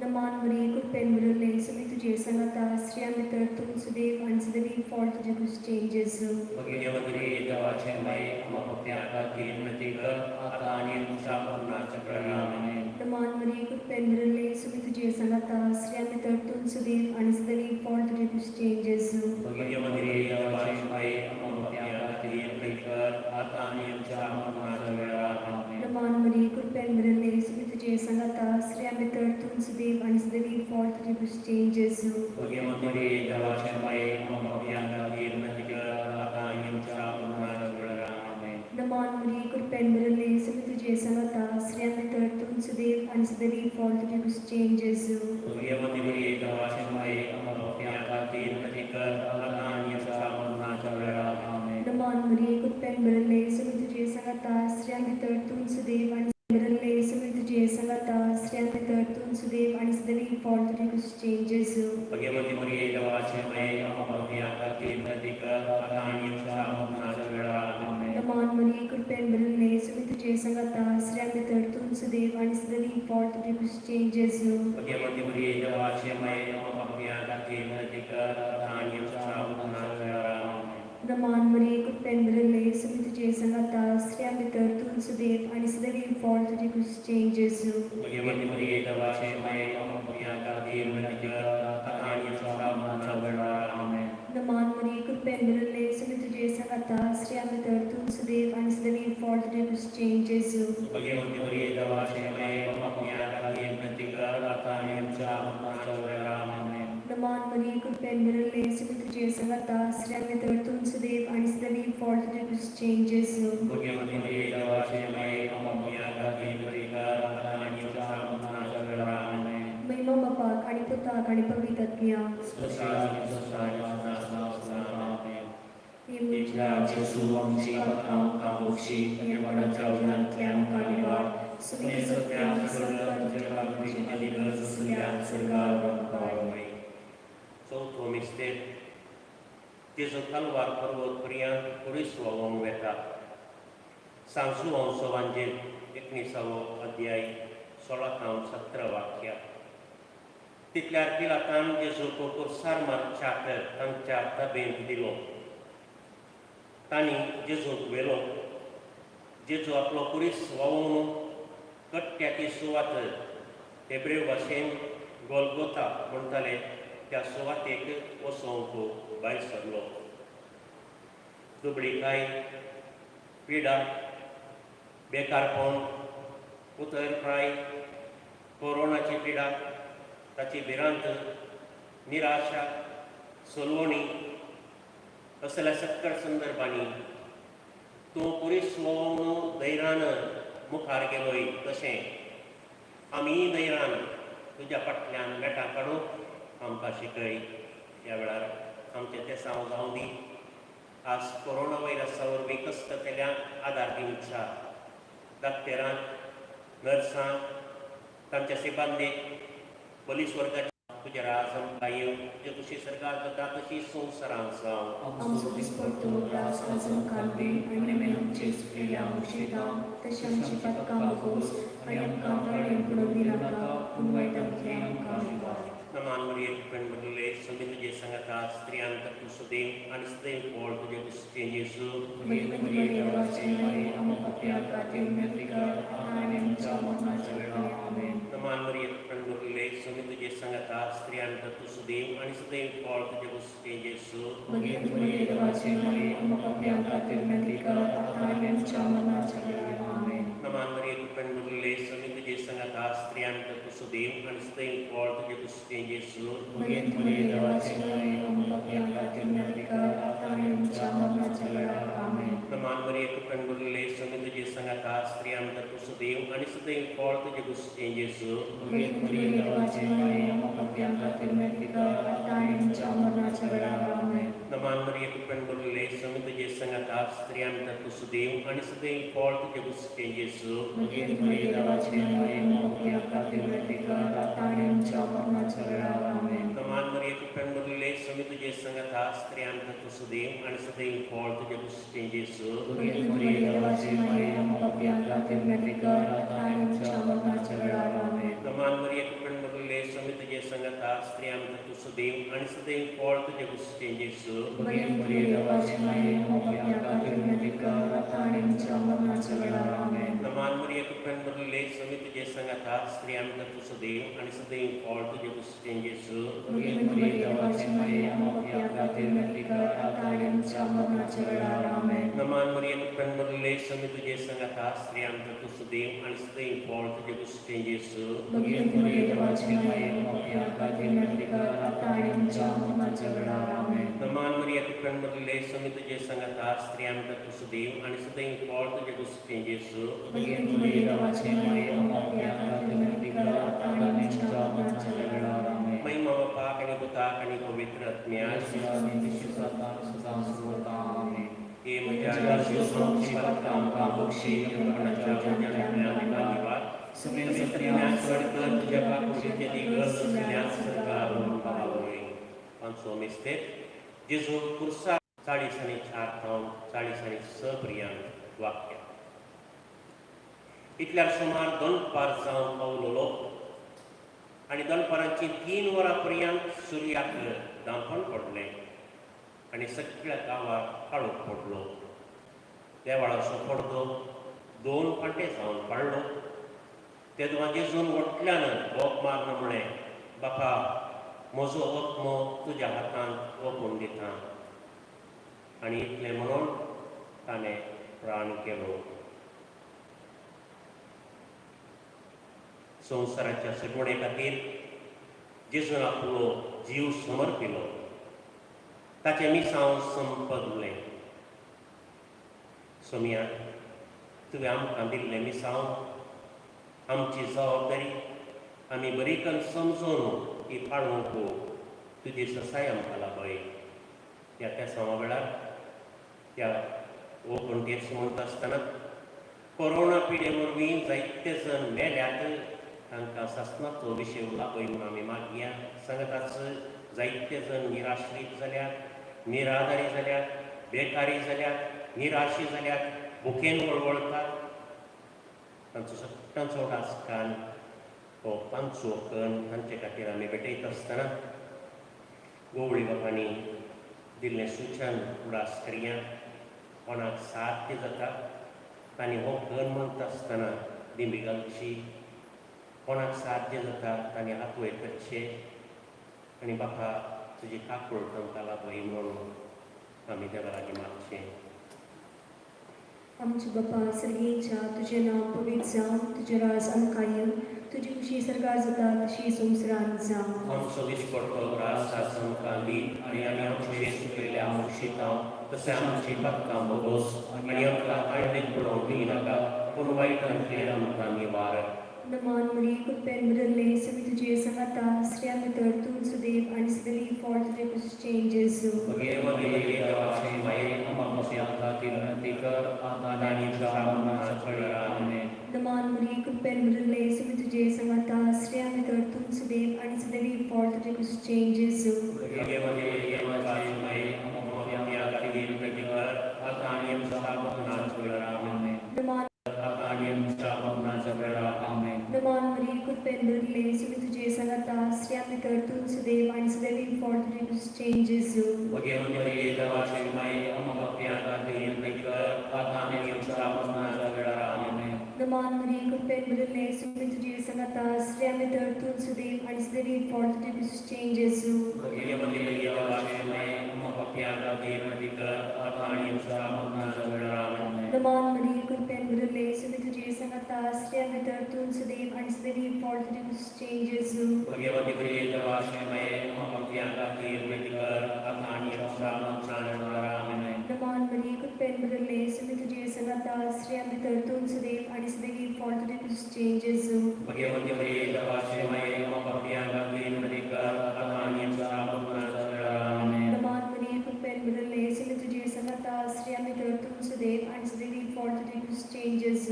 नमान मरिये कृपेन बरले समी तुजे संगता स्त्रियां भितर तूं सदैव आनी सदैव फळ तुजे कुशीचे जेजू. भगवती देवाचे माय आम्हा पापियां खातीर विनंती कर आतां आनी आमच्या मरणाच्या वेळार आमेन. नमान मरिये कृपेन बरले समी तुजे संगता स्त्रियां भितर तूं सदैव आनी सदैव फळ तुजे कुशीचे जेजू. भगवती देवाचे माय आम्हा पापियां खातीर विनंती कर आतां आनी आमच्या मरणाच्या वेळार आमेन. नमान मरिये कृपेन बरले समी तुजे संगता स्त्रियां भितर तूं सदैव आनी सदैव फळ तुजे कुशीचे जेजू. भगवती देवाचे माय आम्हा पापियां खातीर विनंती कर आतां आनी आमच्या मरणाच्या वेळार आमेन. नमान मरिये कृपेन बरले समी तुजे संगता स्त्रियां भितर तूं सदैव आनी सदैव फळ तुजे कुशीचे जेजू. भगवती देवाचे माय आम्हा पापियां खातीर विनंती कर आतां आनी आमच्या मरणाच्या वेळार आमेन. नमान मरिये कृपेन बरले समी तुजे संगता स्त्रियां भितर तूं सदैव आनी बरले समी तुजे संगता स्त्रियां भितर तूं सदैव आनी सदैव फळ तुजे कुशीचे जेजू. भगवती देवाचे माय आम्हा पापियां खातीर विनंती कर आतां आनी आमच्या मरणाच्या वेळार आमेन. नमान मरिये कृपेन बरले समी तुजे संगता स्त्रियां भितर तूं सदैव आनी सदैव फळ तुजे कुशीचे जेजू. भगवती देवाचे माय आम्हा पापियां खातीर विनंती कर आतां आनी आमच्या मरणाच्या वेळार आमेन. नमान मरिये कृपेन बरले समी तुजे संगता स्त्रियां भितर तूं सदैव आनी सदैव फळ तुजे कुशीचे जेजू. भगवती देवाचे माय आम्हा पापियां खातीर विनंती कर आतां आनी आमच्या मरणाच्या वेळार आमेन. नमान मरिये कृपेन बरले समी तुजे संगता स्त्रियां भितर तूं सदैव आनी सदैव फळ तुजे कुशीचे जेजू. भगवती देवाचे माय आम्हा पापियां खातीर विनंती कर आतां आनी आमच्या मरणाच्या वेळार आमेन. नमान मरिये कृपेन बरले समी तुजे संगता स्त्रियां भितर तूं सदैव आनी सदैव फळ तुजे कुशीचे जेजू. भगवती देवाचे माय आम्हा पापियां खातीर विनंती कर आतां आनी आमच्या मरणाच्या वेळार आमेन. महिमा बापाक आणि पुताक पुताक आनी पवित्रत्म्या Jesu amci patrão camuci, e agora trabalhar tleam canivar, subi sotram sarvat jagagri aligar suliat sargar rampai. चौथो मिस्टेक तेजो तलवार पर्वत पर्यंत पुरीसवावंक वेता. सांजू वंशवांचेर 19 अध्याय 16-17 वाक्या. तितल्यार पिलातान जेजूक कुरसार मारच्याक तांच्या ताब्यांत दिलो. तांणी जेजूक व्हेलो. जेजू आपलो कुरीस वावून कट्ट्याची सुवात हेब्रेव भाशेन गोलगोथा म्हणटाले त्या सुवातेक वचोंक भायर सरलो. दुबळीकाय, पिडा, बेकारपण, उतरप्राय, कोरोनाची पिडा, ताची भिरांत, निराशा, सोलवणी असल्या सत्तर संदर्भांनी तूं कुरीस वोवून धैर्यान मुखार गेलोय तशें आमी धैर्यान तुज्या फाटल्यान मेटां काडूंक आमकां शिकय. ह्या वेळार आमचें तें सांव जावं दी. आज कोरोना व्हायरसा वरवीं कश्ट केल्यांक आदार दिवचा. डाक्टरांक, नर्सांक, तांच्या सिबांदेक, पुलीस वर्गाच्या तुज्या राज आमकां येवं. तुजे कुशी सरकार जाता तशी संवसारांत जावं. Amso disporto ras razum campi, anemenum cis filiam ucidam, तशी आमची पदकां मागोस आनी आमकां वाडयेन पडूंक दिनाका पूण वायटांतल्यान आमकां वाचय. नमान मरिये पेणबडले समी तुजे सांगाता स्त्रियांक तूं सुदैव आनी सदैव व्हड तुजे कुशीचें जेजू. Maria devace Maria, amo papia pratir metrica, amen chamona chalena, amen. नमान मरिये पेणबडले समी तुजे सांगाता स्त्रियांक तूं सुदैव आनी सदैव व्हड तुजे कुशीचें जेजू. Maria devace Maria, amo papia pratir metrica, amen chamona chalena, amen. नमान मरिये पेणबडले समी तुजे सांगाता स्त्रियांक तूं सुदैव आनी सदैव व्हड तुजे कुशीचें जेजू. Maria devace Maria, amo papia pratir metrica, amen chamona chalena, amen. नमान मरिये पेणबडले समी तुजे सांगाता स्त्रियांक तूं सुदैव आनी सदैव व्हड तुजे कुशीचें जेजू. Maria devace Maria, amo papia pratir metrica, amen chamona chalena, amen. नमान मरिये पेणबडले समी तुजे सांगाता स्त्रियांक तूं सुदैव आनी सदैव व्हड तुजे कुशीचें जेजू. Maria devace Maria, amo papia pratir metrica, amen chamona chalena, amen. नमान मरिये पेणबडले समी तुजे सांगाता स्त्रियांक तूं सुदैव आनी सदैव व्हड तुजे कुशीचें जेजू. Maria devace Maria, amo papia pratir metrica, amen chamona chalena, amen. नमान मरिये पेणबडले समी तुजे सांगाता स्त्रियांक तूं सुदैव आनी सदैव व्हड तुजे कुशीचें जेजू. Maria devace Maria, amo papia pratir metrica, amen chamona chalena, amen. नमान मरिये पेणबडले समी तुजे सांगाता स्त्रियांक तूं सुदैव आनी सदैव व्हड तुजे कुशीचें जेजू. Maria devace Maria, amo papia pratir metrica, amen chamona chalena, amen. नमान मरिये पेणबडले समी तुजे सांगाता स्त्रियांक तूं सुदैव आनी सदैव व्हड तुजे कुशीचें जेजू. Maria devace Maria, amo papia pratir metrica, amen chamona chalena, amen. नमान मरिये पेणबडले समी तुजे सांगाता स्त्रियांक तूं सुदैव आनी सदैव व्हड तुजे कुशीचें जेजू. Maria devace Maria, amo papia pratir metrica, amen chamona chalena, amen. महिमा बापाक आनी पुताक आनी पवित्र आत्म्याक. हे म्हज्या जेजूची पदकां आमकां बक्षी यवनाच्या उज्यान धन्यवाद. सगळ्यांक चड कर तुज्या कुशीचें दिगळ सगळ्यांक सरकार पावय. पांचवो मिस्टेक जेजू कुर्सार 40 आनी 4 थावन 40 आनी 6 पर्यंत वाक्य. इतल्यार सुमार दनपार जावन पावलोलो आनी दनपारांची 3 वरां पर्यंत सुर्याक धांपण पडलें आनी सगळ्या गांवाक काळोख पडलो. देवाळाचो पडदो 2 फावटी जावन पडलो. तेदों जेजून वटल्यान बोग मारना म्हळें, बापा म्हजो आत्मो तुज्या हातांत ओपून दिता. आनी इतलें म्हणून ताणें प्राण केलो. संवसाराच्या सगळे खातीर जेजून आपलो जीव समर्पिलो. ताचें मिसांव संपदलें. सोम्या, तुवें आमकां दिल्लें मिसांव आमची जबाबदारी आमी बरी करून समजून ती पाळूंक तुजी ससाय आमकां लाभय. त्या समा वेळार त्या पणटेर म्हणटा आसतना कोरोना पिडे वरवीं जायते जण मेल्यात, तांकां सासणाचो विशय लाभय म्हणून आमी मागया. सांगताच जायते जण निराश्रीत जाल्यात, निराधारी जाल्यात, बेकारी जाल्यात, निराशी जाल्यात, भुकेन वळवळतात. तांचो सगळ्यांचो उडासकान हो 5 कण तांचे खातीर आमी भेटयत आसतना गवळी बापांनी दिल्लें सुचन उडास करया. कोणाक साध्य जाता तांणी हो कण म्हणटा आसतना दिंडी घालची, कोणाक साध्य जाता तांणी हात वयर करचे आनी बापा तुजी काकूळ तांकां लाभय म्हणून आमी देवा लागीं मागचें. आमचे बापा सर्गेच्या तुझें नांव पवित्र जावं, तुजें राज आमकां येवं, तुजी खुशी सरकार जाता तशी संवसारांत जावं. आमचो दिसपडटो रास आमकां दी आनी आमी आमचे चुकयल्या आमकां तशें आमची पातकां भोगोस आनी आमकां आयडीक पडोवंक दिनाका, पूण वायटांतल्यान आमकां निवार. नमान मरी कुपेन बदलले सभी तुझे संगता स्त्रियां भितर तूं सुदेव आणि सदली फॉल तुझे कुछ चेंजेस नमान मरी कुपेन बदलले सभी तुझे संगता स्त्रियां भितर तूं सुदेव आणि सदली फॉल तुझे कुछ चेंजेस नमान नमान मरी कुपेन बदलले सभी तुझे संगता स्त्रियां भितर तूं सुदेव आणि सदली फॉल तुझे कुछ चेंजेस नमान मरी कुपेन बदलले सभी तुझे संगता स्त्रियां भितर तूं सुदेव आणि सदली फॉल तुझे कुछ चेंजेस नमान मरी कुपेन बदलले सभी तुझे संगता स्त्रियां भितर तूं सुदेव आणि सदली फॉल तुझे कुछ चेंजेस नमान मरी कुपेन बदलले सभी तुझे संगता स्त्रियां भितर तूं सुदेव आणि सदली फॉल तुझे कुछ चेंजेस नमान मरी कुपेन बदलले सभी तुझे संगता स्त्रियां भितर तूं सुदेव आणि सदली फॉल तुझे कुछ चेंजेस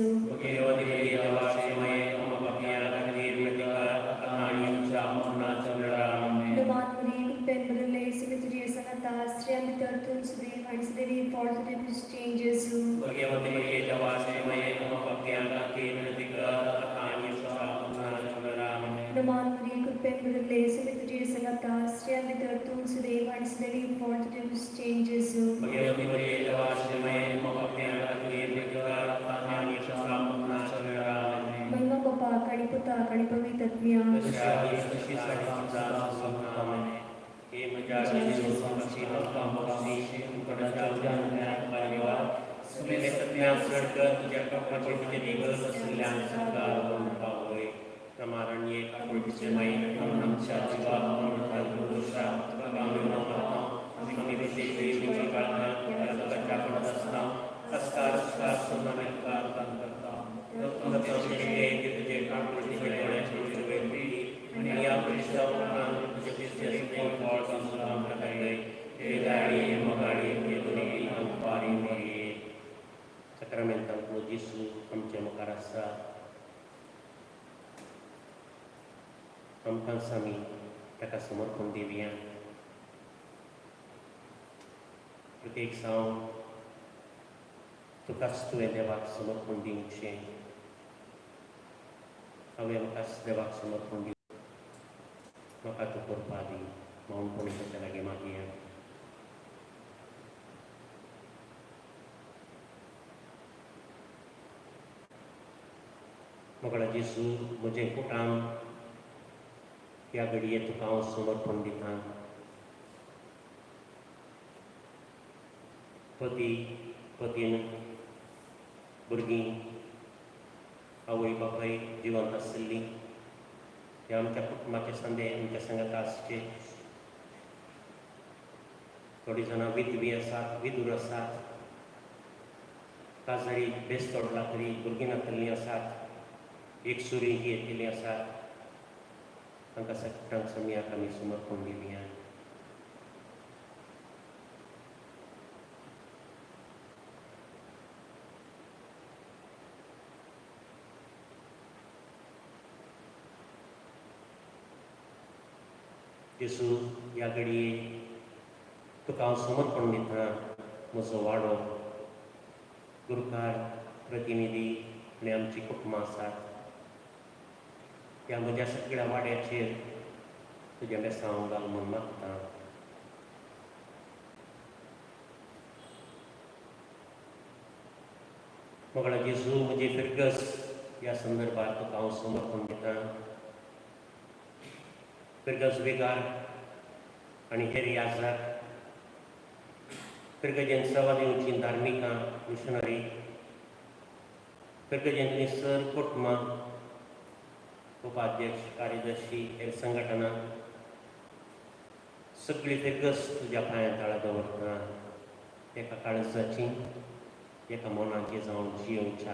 नमान मरी कुपेन बदलले सभी तुझे संगता स्त्रियां भितर तूं सुदेव आणि सदली फॉल तुझे कुछ चेंजेस नमान मरी कुपेन बदलले सभी तुझे संगता स्त्रियां भितर तूं सुदेव आणि सदली फॉल तुझे कुछ चेंजेस महिमा बापा आणि पुता आणि पवित्र आत्म्या Sacramental Jesu आमचे मुखार आसा, आमकां आमी ताका समर्पण दिवया. प्रत्येक सांव तुकाच तुवें देवाक समर्पण दिवचें. हांवें आमकांच देवाक समर्पण दिवं, म्हाका तूं करपा दी म्हणून कोणी ताच्या लागीं मागया. मोगळा जेजू, म्हजें कुटाम ह्या घडये तुका हांव समर्पण दितां. पती, पतीन, भुरगीं, आवय बापाय जिवंत आसतलीं, ह्या आमच्या कुटुंबाचे संदे आमच्या संगत आसचे. थोडीं जाणां विधवी आसात, विधूर आसात, काजारी बेस्तोडला तरी भुरगीं नातल्लीं आसात, एक सुरी ही येतिल्लीं आसात. तांकां सगळ्यांक समियाक आमी समर्पण दिवया. येसू, ह्या घडये तुका हांव समर्पण दिता म्हजो वाडो, गुरकार, प्रतिनिधी आनी आमची कुटुंबां आसात. ह्या म्हज्या सगळ्या वाड्याचेर तुजें बेसांव घाल म्हूण मागता. मोगळा जेजू, म्हजी फिरगस ह्या संदर्भात तुका हांव समर्पण दिता. फिरगस वेगार आनी हेर याजक, फिरगजेन सेवा दिवची धार्मिकां, मिशनरी, फिरगजेंतली सर कुटुंबां, उपाध्यक्ष, कार्यदर्शी, हेर संघटना, सगळी फिरगस तुज्या पांयां तळा दवरता. एका काळजाची, एका मोनाची जावन जियोवच्या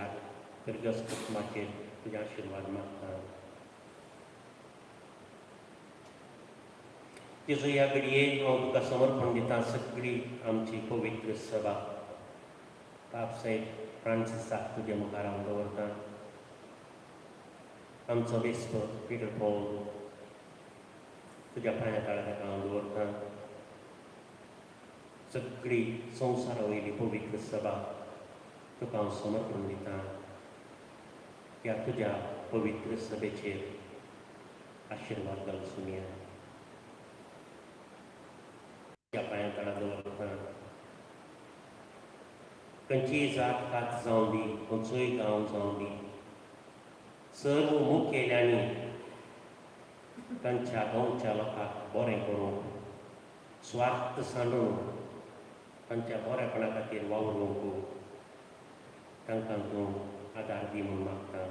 फिरगस कुटुंबाचेर तुजे आशिर्वाद मागता. जेजू, ह्या घडये हांव तुका समर्पण दिता सगळी आमची पवित्र सभा. बापसाहेब फ्रांसिसाक तुजे मुखार हांव दवरता. आमचो वेस्त पीटर पॉल तुज्या पांया तळा ताका हांव दवरता. सगळी संवसारा वयली पवित्र सभा तुका हांव समर्पण दिता. ह्या तुज्या पवित्र सभेचेर आशिर्वाद घाल सुमिया. ह्या पांया तळा दवरता. खंयचीय जात पात जावं दी, खंयचोय गांव जावं दी, सर्व मुखेल्यांनी तांच्या गांवच्या लोकांक बरें करून, स्वार्थ सांडून तांच्या बरेपणा खातीर वावरूंक तांकां तूं आदार दी म्हूण मागता.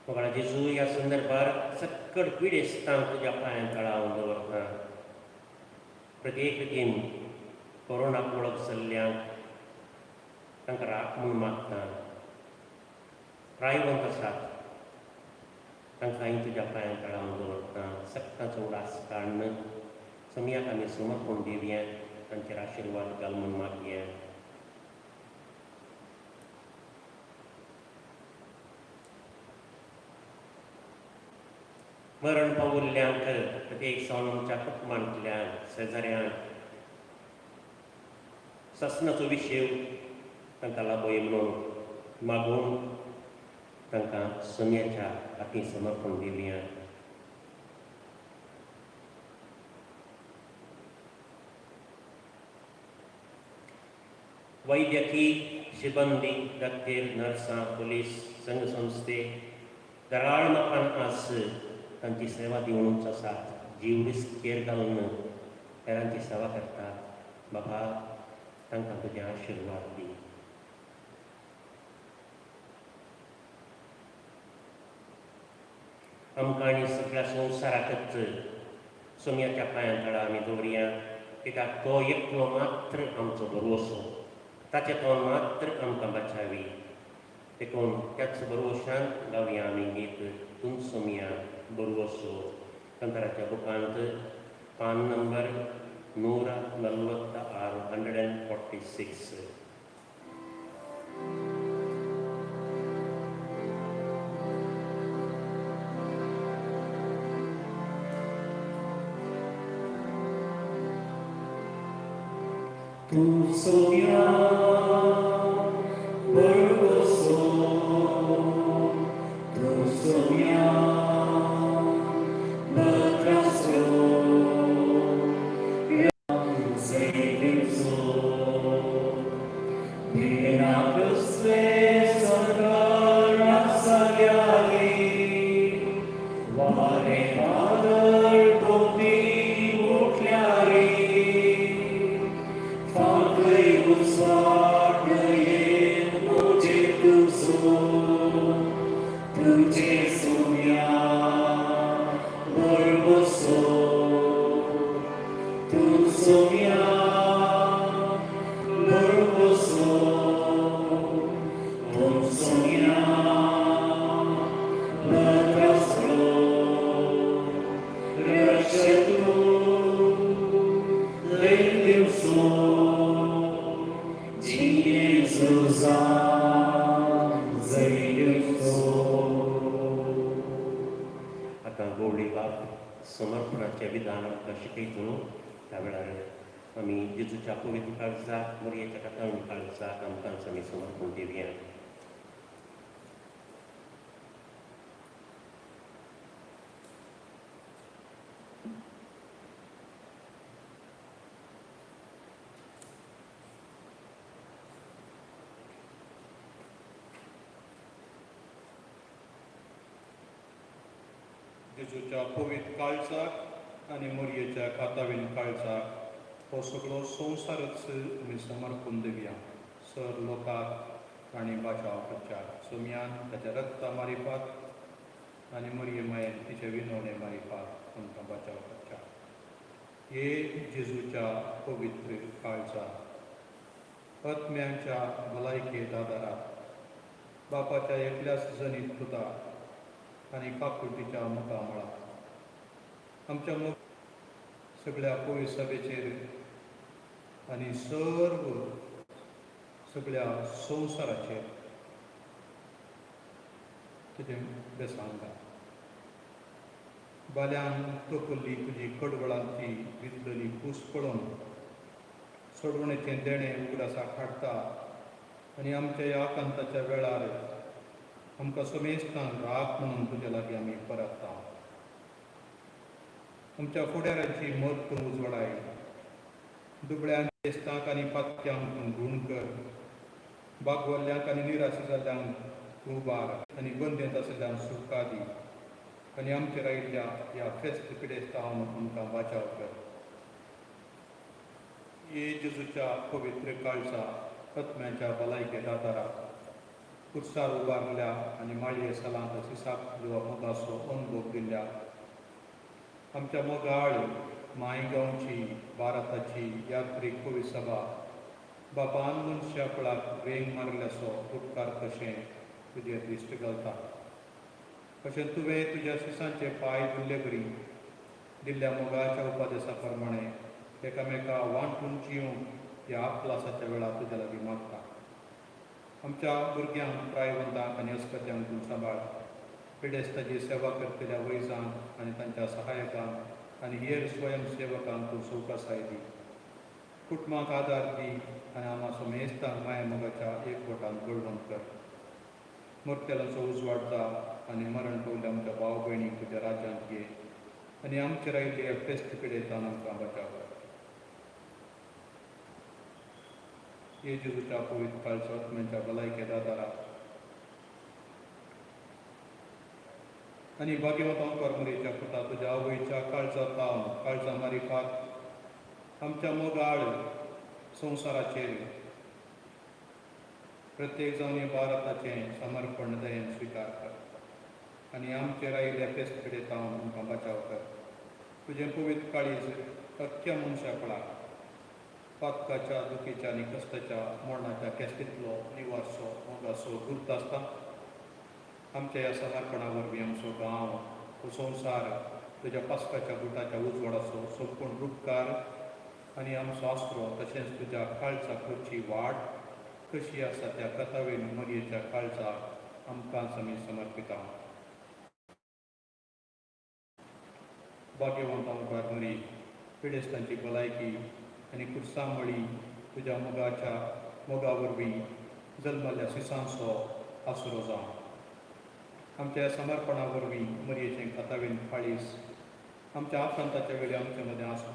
मोगळा जेजू, ह्या संदर्भात सकट पिडेस्तांक तुज्या पांयां तळा हांव दवरता. प्रत्येक रितीन कोरोनाक वळख जाल्ल्यांक तांकां राख म्हूण मागता. प्रायवंत आसात तांकांय तुज्या पांयां तळा हांव दवरता. सक्ताचो उडास काडन समियाक आमी समर्पण दिवया, तांचेर आशिर्वाद घाल म्हूण मागया. मरण पावुल्ल्यांक प्रत्येक सावन आमच्या कुटुंबांतल्यान, शेजाऱ्यांक ससनाचो विशय तांकां लाबय म्हणून मागून तांकां समियाच्या हातीं समर्पण दिवया. वैद्यकी सिबंदी, डॉक्टर, नर्सां, पुलीस, संघ संस्थे दराळ लोकांक आज तांची सेवा दिवनूच आसात. जीव रिस्केर घालून हेरांची सेवा करतात. बाबा, तांकां तुजें आशिर्वाद दी. आमकां आनी सगळ्या संवसाराकच समियाच्या पांयां तळा आमी दवरया. कित्याक तो एकलो मात्र आमचो भरवंसो, ताचे तोंड मात्र आमकां बचावी. देखून त्याच भरवंशान गावया आमी गीत तूं समिया भरवंसो. कंतराच्या बुकांत पान number 146, 146. Tu soña, vergoso, tu soña, betrasio, yang sedikso, binakasve sargarak salyali, vare padar topi utlyari. तुझे सोनिया समर्पणाचें विधान आमकां शिकयतलो त्या वेळार आमी जेजूच्या पवित्र काळजाक मरयेच्या कातावणी काळजाक आमकांच आमी समर्पण दिवया. जेजूच्या पवित्र काळजाक आनी मरयेच्या कातावीन काळजाक हो सगळो संवसारच आमी समर्पण दिवया. सर लोकांक आनी बाचाव करच्या सोम्यान ताच्या रक्ता मारिपाक आनी मरये मायेन तिचे विनवणे मारिपाक आमकां बाचाव करच्या. हे जेजूच्या पवित्र काळजाक आत्म्यांच्या भलायकेत आदाराक बापाच्या एकल्याच जनीत पुता आनी काकुटीच्या मुखां मळा आमच्या सगळ्या पवित्र सभेचेर आनी सगळ्या संवसाराचेर तुजें बेसांग घाल. बाल्यान तोपल्ली तुजी कडवळांची भितरली पूस पळोवन सोडवणेचें देणें उगडासाक हाडटा आनी आमच्या ह्या आकांताच्या वेळार आमकां समेस्तान राख म्हणून तुजे लागीं आमी परतता. आमच्या फुडाऱ्यांची मत तूं उजवाडाय. दुबळ्यांक फेस्तांक आनी पातक्यांक तूं गूण कर. बागवल्ल्यांक आनी निराशी जाल्ल्यांक तूं उबार आनी बंदेंत आशिल्ल्यांक सुटका दी आनी आमचेर आयिल्ल्या ह्या फेस्त पिडेस्तावन आमकां बाचाव कर. हे जेजूच्या पवित्र काळजा आत्म्याच्या भलायकेत आदाराक कुर्सार उबारल्या आनी माळये सालांत सिसाक मोगाचो अनुभव दिल्ल्या आमच्या मोगाळ मायगांवची भारताची यात्रीक पवित्र सभा बापान मनशा कुळाक वेंग मारल्याचो उपकार कशें तुजेर दिश्ट घालता. अशें तुवें तुज्या सिसांचे पांय धुल्ले बरी दिल्ल्या मोगाच्या उपादेसा प्रमाणे एकामेका वांटून जिवंक ह्या आपलासाच्या वेळार तुज्या लागीं मागता. आमच्या भुरग्यांक प्रायवंतांक आनी अस्पत्यांक तूं सांबाळ. पिडेस्ताची सेवा करतल्या वैजांक आनी तांच्या सहाय्यकांक आनी हेर स्वयंसेवकांक तूं सवकासाय दी. कुटुंबाक आदार दी आनी आम्हा समेस्तांक माया मोगाच्या एकवटान बळवंत कर. मरतेलांचो उजवाड जा आनी मरण पावल्या आमच्या भाव भयणीक तुज्या राज्यांत घे आनी आमचेर आयिल्ले फेस्त पिडेतान आमकां बचाव कर. हे जेजूच्या पवित्र काळजा आत्म्याच्या भलायकेत आदाराक आनी भाग्यवंत ओंकार मरयेच्या पुता तुज्या आवयच्या काळजा मारिपाक आमच्या मोगाळ संवसाराचेर प्रत्येक जावन भारताचें समर्पण दयेन स्विकार कर आनी आमचेर आयिल्ल्या फेस्त पिडेतावन आमकां बचाव कर. तुजें पवित्र काळीज अख्ख्या मनशा कुळाक पातकाच्या दुखीच्या आनी कश्टाच्या मरणाच्या केस्तींतलो निवासो मोगाचो गुर्त आसता. आमच्या ह्या समर्पणा वरवीं आमचो गांव हो संवसार तुज्या पास्काच्या बुटाच्या उजवाडाचो संपूर्ण उपकार आनी आमचो आसरो तशेंच तुज्या काळजा करची वाट कशी आसा त्या कथावेन मरयेच्या काळजाक आमकांच आमी समर्पिता. भाग्यवंत ओंकार मरी पिडेस्तांची भलायकी आनी कुर्सामळी तुज्या मोगा वरवीं जल्मल्ल्या सिसांचो आसरो जावं. आमच्या समर्पणा वरवीं मरयेचें कातावेन काळीज आमच्या आकांताच्या वेळी आमचे मदें आसूं.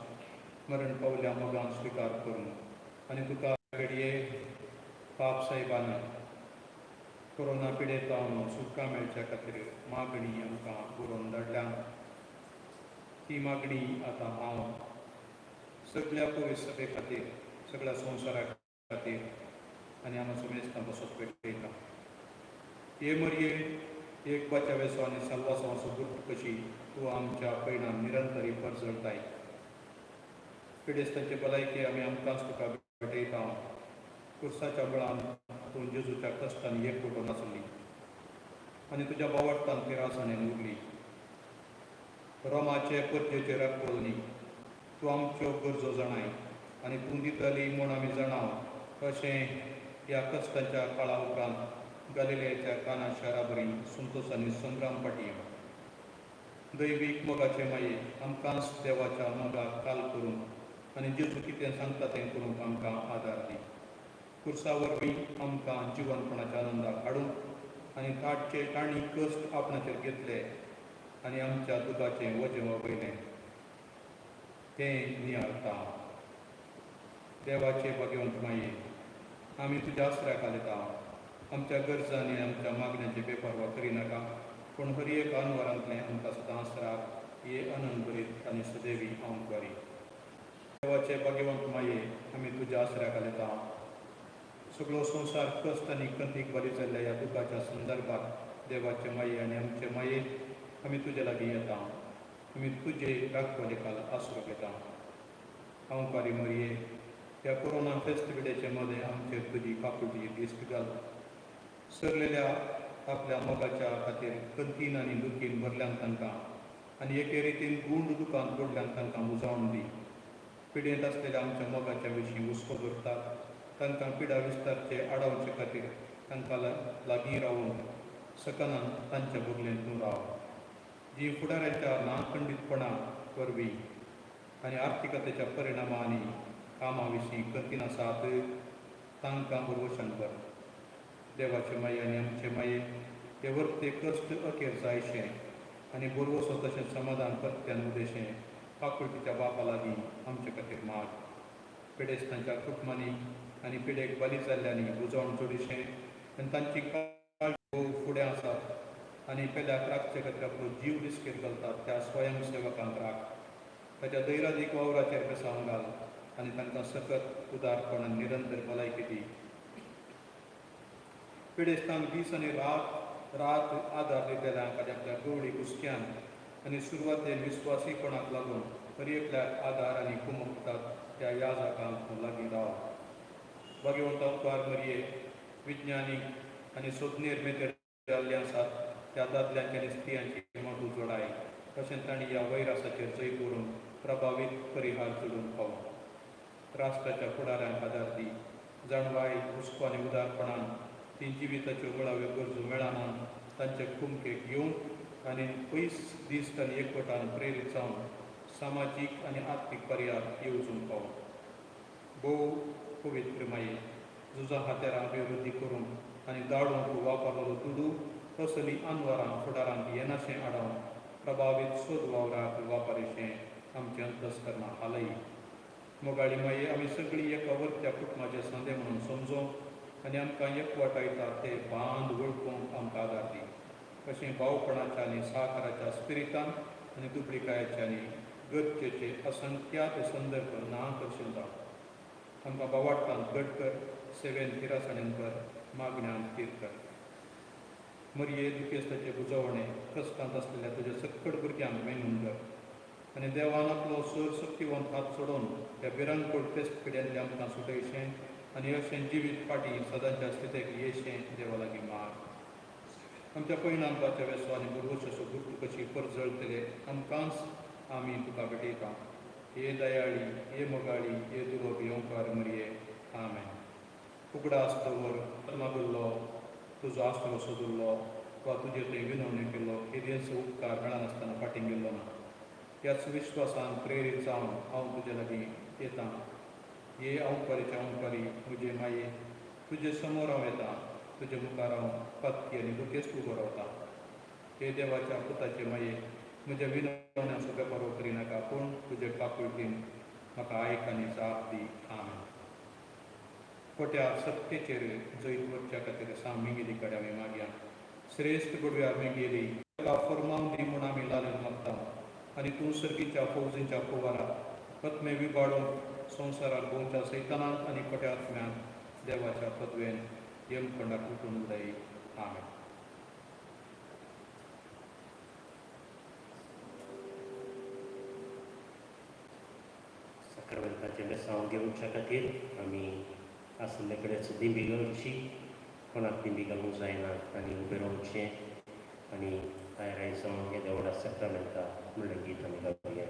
मरण पावल्या मोगान स्विकार करून आनी तुका घडये पाप साहेबान कोरोना पिडेतावन सुटका मेळच्या खातीर मागणी आमकां बरोवन धाडल्या. ती मागणी आतां हांव सगळ्या पवित्र सभे खातीर सगळ्या संवसारा खातीर आनी आमी समेस्तां बसत पेटयता. हे मरये एक बचावेचो आनी सल्वासाचो गुर्त कशी तूं आमच्या पैणान निरंतरी परजळटाय. पिडेस्तांचे भलायकी आमी आमकांच तुका भेटयता. कुर्साच्या बळान तूं जेजूच्या कश्टांनी एकवटून आसली आनी तुज्या बावडटान पिरासाणेन उरली. रोमाचे परजेचे राखोलनी तूं आमच्यो गरजो जाणाय आनी तूं दितली म्हूण आमी जाणाव. अशें ह्या कश्टाच्या काळा उपरांत गलिलेच्या काना शारा बरी संतोश आनी संग्राम पाटये दैवीक मोगाचे माये आमकांच देवाच्या मोगाक काल करून आनी जेजू कितें सांगता तें करूंक आमकां आदार दी. कुर्सा वरवीं आमकां जिवनपणाच्या आनंदाक हाडून आनी ताटचे तांणी कश्ट आपणाचेर घेतले आनी आमच्या दुखाचें वजें वगयलें तें नियाळटा. देवाचे भाग्यवंत माये, आमी तुज्या आसऱ्याखाल येता. आमच्या गरजांनी आमच्या मागण्यांची बेपरवा करिनाका, पूण हर एक अनवरांतलें आमकां सदां आसराक ये आनंद भरीत आनी सदैवी आंवकारी. देवाचे भाग्यवंत माये, आमी तुज्या आसऱ्याखाल येता. सगळो संवसार कश्ट आनी कंतीक बरी जाल्ल्या ह्या दुखाच्या संदर्भात देवाचे माये आनी आमचे माये, आमी तुजे लागीं येता. आमी तुजे राखवाले खाल आसरो घेता. आंवकारी मरिये, ह्या कोरोना फेस्टिविडेचे मदें आमचेर तुजी काकुटी दिश्ट घाल. सरलेल्या आपल्या मोगाच्या खातीर कंतीन आनी दुखीन भरल्यान तांकां आनी एके रितीन गुंड दुखांत पडल्यान तांकां उजवण दी. पिडेंत आसलेल्या आमच्या मोगाच्या विशीं हुस्को भरतात, तांकां पिडा विस्तारचे आडावचे खातीर तांकां लागीं रावून सकनान तांच्या बगलेंत तूं राव. जीं फुडाऱ्यांच्या नाखंडीतपणा वरवीं आनी आर्थिकतेच्या परिणामांनी कामा विशीं कंतीन आसात, तांकां बरवशान कर. देवाचे माये आनी आमचे माये, हे वर्ते कश्ट अखेर जायशें आनी बरवसो तशें समाधान परत्यान उदेशें काकुळटीच्या बापा लागीं आमचे खातीर माग. पिडेस्तांच्या कुटुंबांनी आनी पिडेक बली जाल्ल्यांनी उजवण जोडिशें आनी तांची काळजी फुडें आसात आनी पेल्याक राखचे खातीर आपलो जीव दिसकेर घालतात त्या स्वयंसेवकांक राख. ताच्या दैरादीक वावराचेर बेसांव घाल आनी तांकां सकत उदारपणान निरंतर भलायकी दी. पिडेस्तांक दीस आनी रात आदार दिलेल्यांक आनी आपल्या गवळी कुसक्यान आनी सुरवातेन विस्वासीपणाक लागून हर एकल्याक आदार आनी कुमक दितात त्या याजकांक तूं लागीं राव. भाग्यवंत अवतार मरिये, विज्ञानीक आनी सोदनेर मेतेर जाल्लीं आसात त्या दादल्यांची आनी स्त्रियांची मोठू जोडाय. तशेंच तांणी ह्या वैरसाचेर जै करून प्रभावीत परिहार जोडून पाव. राष्ट्राच्या फुडाऱ्यांक आदार दी. जाणवाय, हुस्को आनी उदारपणान तीं जिविताच्यो मुळाव्यो गरजो मेळानान तांचे कुमकेक येवन आनी पयस दिस्त आनी एकवटान प्रेरीत जावन सामाजीक आनी आर्थीक पर्याय येवजून पाव. भोव पवित्र माये, झुजा हातेरां अभिवृद्धी करून आनी दाडून तूं वापरलेलो दुडू असली अनवरां फुडारांक येनाशें आडावन प्रभावीत सोद वावराक वापरीशें आमचें अंतस्करणां हालय. मोगाळी माये, आमी सगळीं एका वर्त्या कुटुंबाचे सांदे म्हणून समजूं आनी आमकां एकवटायता ते बांद वळखूंक आमकां आदार दी. अशें भावपणाच्या आनी सहकाराच्या स्पिरितान आनी दुबळीकायाचे आनी गरजेचे असंख्यात संदर्भ ना करशील जावं. आमकां बावार्थांत घट कर, सेवेन थिरासणेन कर, मागण्यांत तीर कर. मरिये, दुखेस्ताचे बुजवणे कश्टांत आसलेल्या तुज्या सक्कड भुरग्यांक मेनून कर आनी देवान आपलो सर शक्तिवंत हात सोडून त्या भिरांकूळ फेस्त पिड्यांतले आमकां सुटयशें आनी अशें जिवीत फाटीं सदांच्या स्थितीक येयशें देवा लागीं माग. आमच्या परिणामकाच्या वेसो आनी बरवशेचो गुर्त कशी परजळटले आमकांच आमी तुका भेटयता. हे दयाळी, हे मोगाळी, हे दुरोबी ओंकार मरिये, आमेन. उगडा आस्तवर मागुल्लो, तुजो आसरो सोदुल्लो वा तुजे थंय विनवणी केल्लो केदेंचो उपकार मेळनासतना फाटीं गेल्लो ना. ह्याच विश्वासान प्रेरीत जावन हांव तुजे लागीं येतां. हे ओंकारीच्या ओंकारी म्हजे माये, तुजे समोर हांव येतां. तुजे मुखार हांव पत्की आनी दुखेस्त उबो रावतां. हे देवाच्या पुताचे माये, म्हज्या विनवण्याचो बेपारो करिनाका, पूण तुजे काकुळटीन म्हाका आयक आनी जाप दी. आमेन. खोट्या सत्तेचेर जैत वचच्या खातीर मेंगेली कडेन आमी मागया. श्रेश्ठ गोडव्या मेंगेली, ताका फर्माव दी म्हूण आमी लालन मागता. आनी तूं सर्गीच्या फौजेच्या कुवाराक पत्मे विबाडून संवसाराक भोंवच्या सैतानाक आनी खोट्या आत्म्यांक देवाच्या पदवेन यमखंडाक उठून उडय. आमेन. साक्रमेंताचें बेसांव घेवच्या खातीर आमी आसले कडेच दिंडी घालची. कोणाक दिंडी घालूंक जायना आनी उबें रावचें आनी भायर आयज हे देवळा साक्रमेंता म्हणलें गीत आमी घालुया.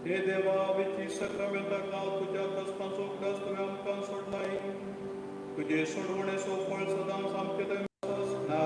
हे देवा विची सक्रामेंताक तुझ्या कस्पाचो उगडास तुवें आमकां सोडलाय तुजे सोडवणेचो फळ सदां सामकें थंय ना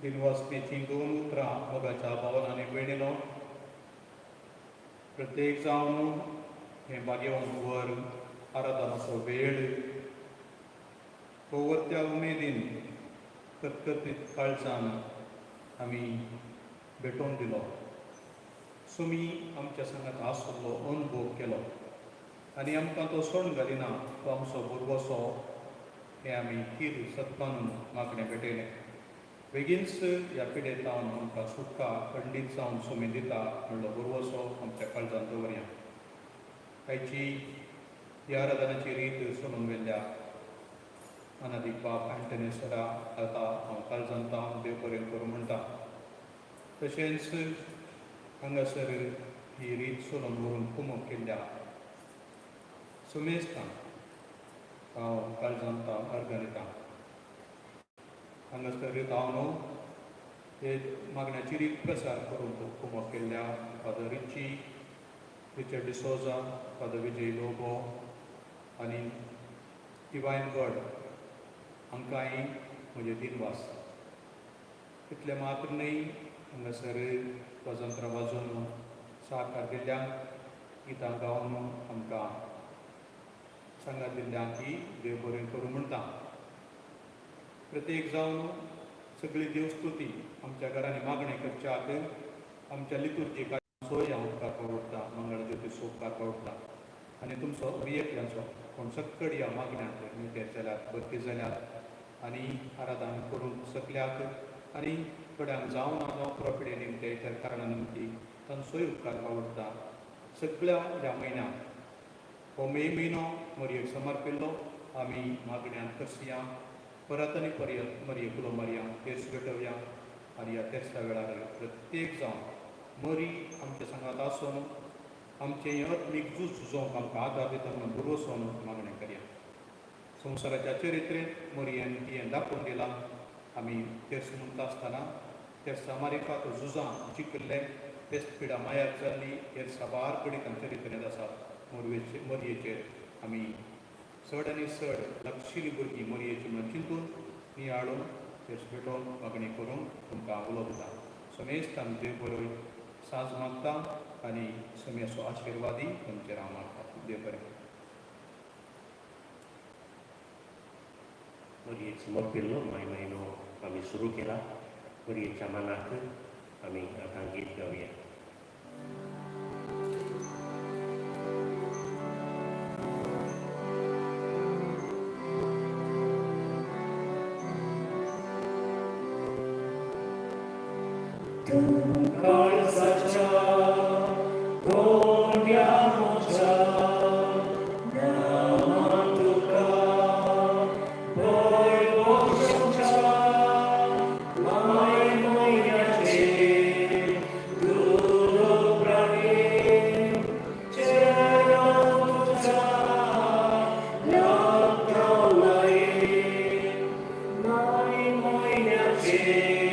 दिनवासनेची दोन उतरां मोगाच्या भावनांनी वेणिलो प्रत्येक जावन हे बागेवन वर आराधनाचो वेळ पवरत्या उमेदीन कतकतीत काळजान आमी भेटोवन दिलो सुमी आमच्या संगात आसलो अनुभव केलो आनी आमकां तो सण घालिना तो आमचो बुरवोसो हें आमी खीर सत्पान मागणें भेटयलें बेगीनच ह्या पिडेंत जावन आमकां सुटका खंडीत जावन सुमी दिता म्हणलो बुरवोसो आमच्या काळजांत दवरया आयची ह्या आराधनाची रीत सोडून वेल्ल्या अनादीक बाब अँटनेसरा आतां हांव काळजांत हांव देव बरें करूं म्हणटा तशेंच हांगासर ही रीत सोडून व्हरून कुमक केल्ल्या सुमेस्तांक हांव काळजांत अर्घ दितां हांगासर हांव न्हू हे मागण्याची रीत प्रसार करून कुमक केल्ल्या फादर रिची रिचर्ड डिसोजा फादर विजय लोबो आनी डिवायन गॉड हांकांय म्हजे दिनवास इतले मात्र न्हय हांगासर वाजंत्रां वाजोवन सहकार दिल्ल्यांक गितां गावन आमकां सांगात दिल्ल्यांक ही देव बरें करूं म्हणटा प्रत्येक जावन सगळी देवस्तुती आमच्या घरांनी मागणें करच्याक आमच्या लितुर्जीक सोय हांव उपकारपाक उरता मंगळ ज्योती उपकारपाक उरता आनी तुमचो वियेतल्याचो कोण सक्कड ह्या मागण्यांत नितेर जाल्यात भरती जाल्यात आनी आराधना करून सकल्याक आनी थोड्यांक जावन जावं प्रोफिडे निमते इतर कारणां निमती तांचोय उपकारपाक उरता सगळ्या ह्या म्हयन्याक हो मे म्हयनो मरयेक समर्पिल्लो आमी मागण्यांत करसिया परत आनी परत मरये कुलो मारया तेर्स भेटवया आनी ह्या तेर्सा वेळार प्रत्येक जावन मरी आमच्या संगात आसून आमचें हें आत्मीक झूज झुजोवंक आमकां आदार दिता म्हणून बुरवोसोन मागणें करया संवसाराच्या चरित्रेंत मरयेन हें दाखोवन दिलां आमी तेर्स म्हणटा आसतना त्या सामारिकाक झुजां जिखले तेच पिडा मायार जाल्ली हेर साबार कडेन आमच्या रितीन आसात मोरयेचेर आमी चड आनी चड लक्षिली भुरगीं मोरयेची म्हणून चिंतून नियाळून तेच भेटोवन मागणी करूंक तुमकां उलोवता समेस्त आमी देव बरोय सांज मागता आनी समेसो आशिर्वादी तुमचेर हांव मागता देव बरें मोरयेचो मोरपिल्लो माय म्हयनो आमी सुरू केला मोरयेच्या मानाक आमी आतां गीत गावया काळजाच्या गोंड्या म्हज्या नांवां तुका भय भोगच्या माय मोयऱ्याचेर दुरो प्राणें चेडो तुज्या लागता लाये माय मोयऱ्याचेर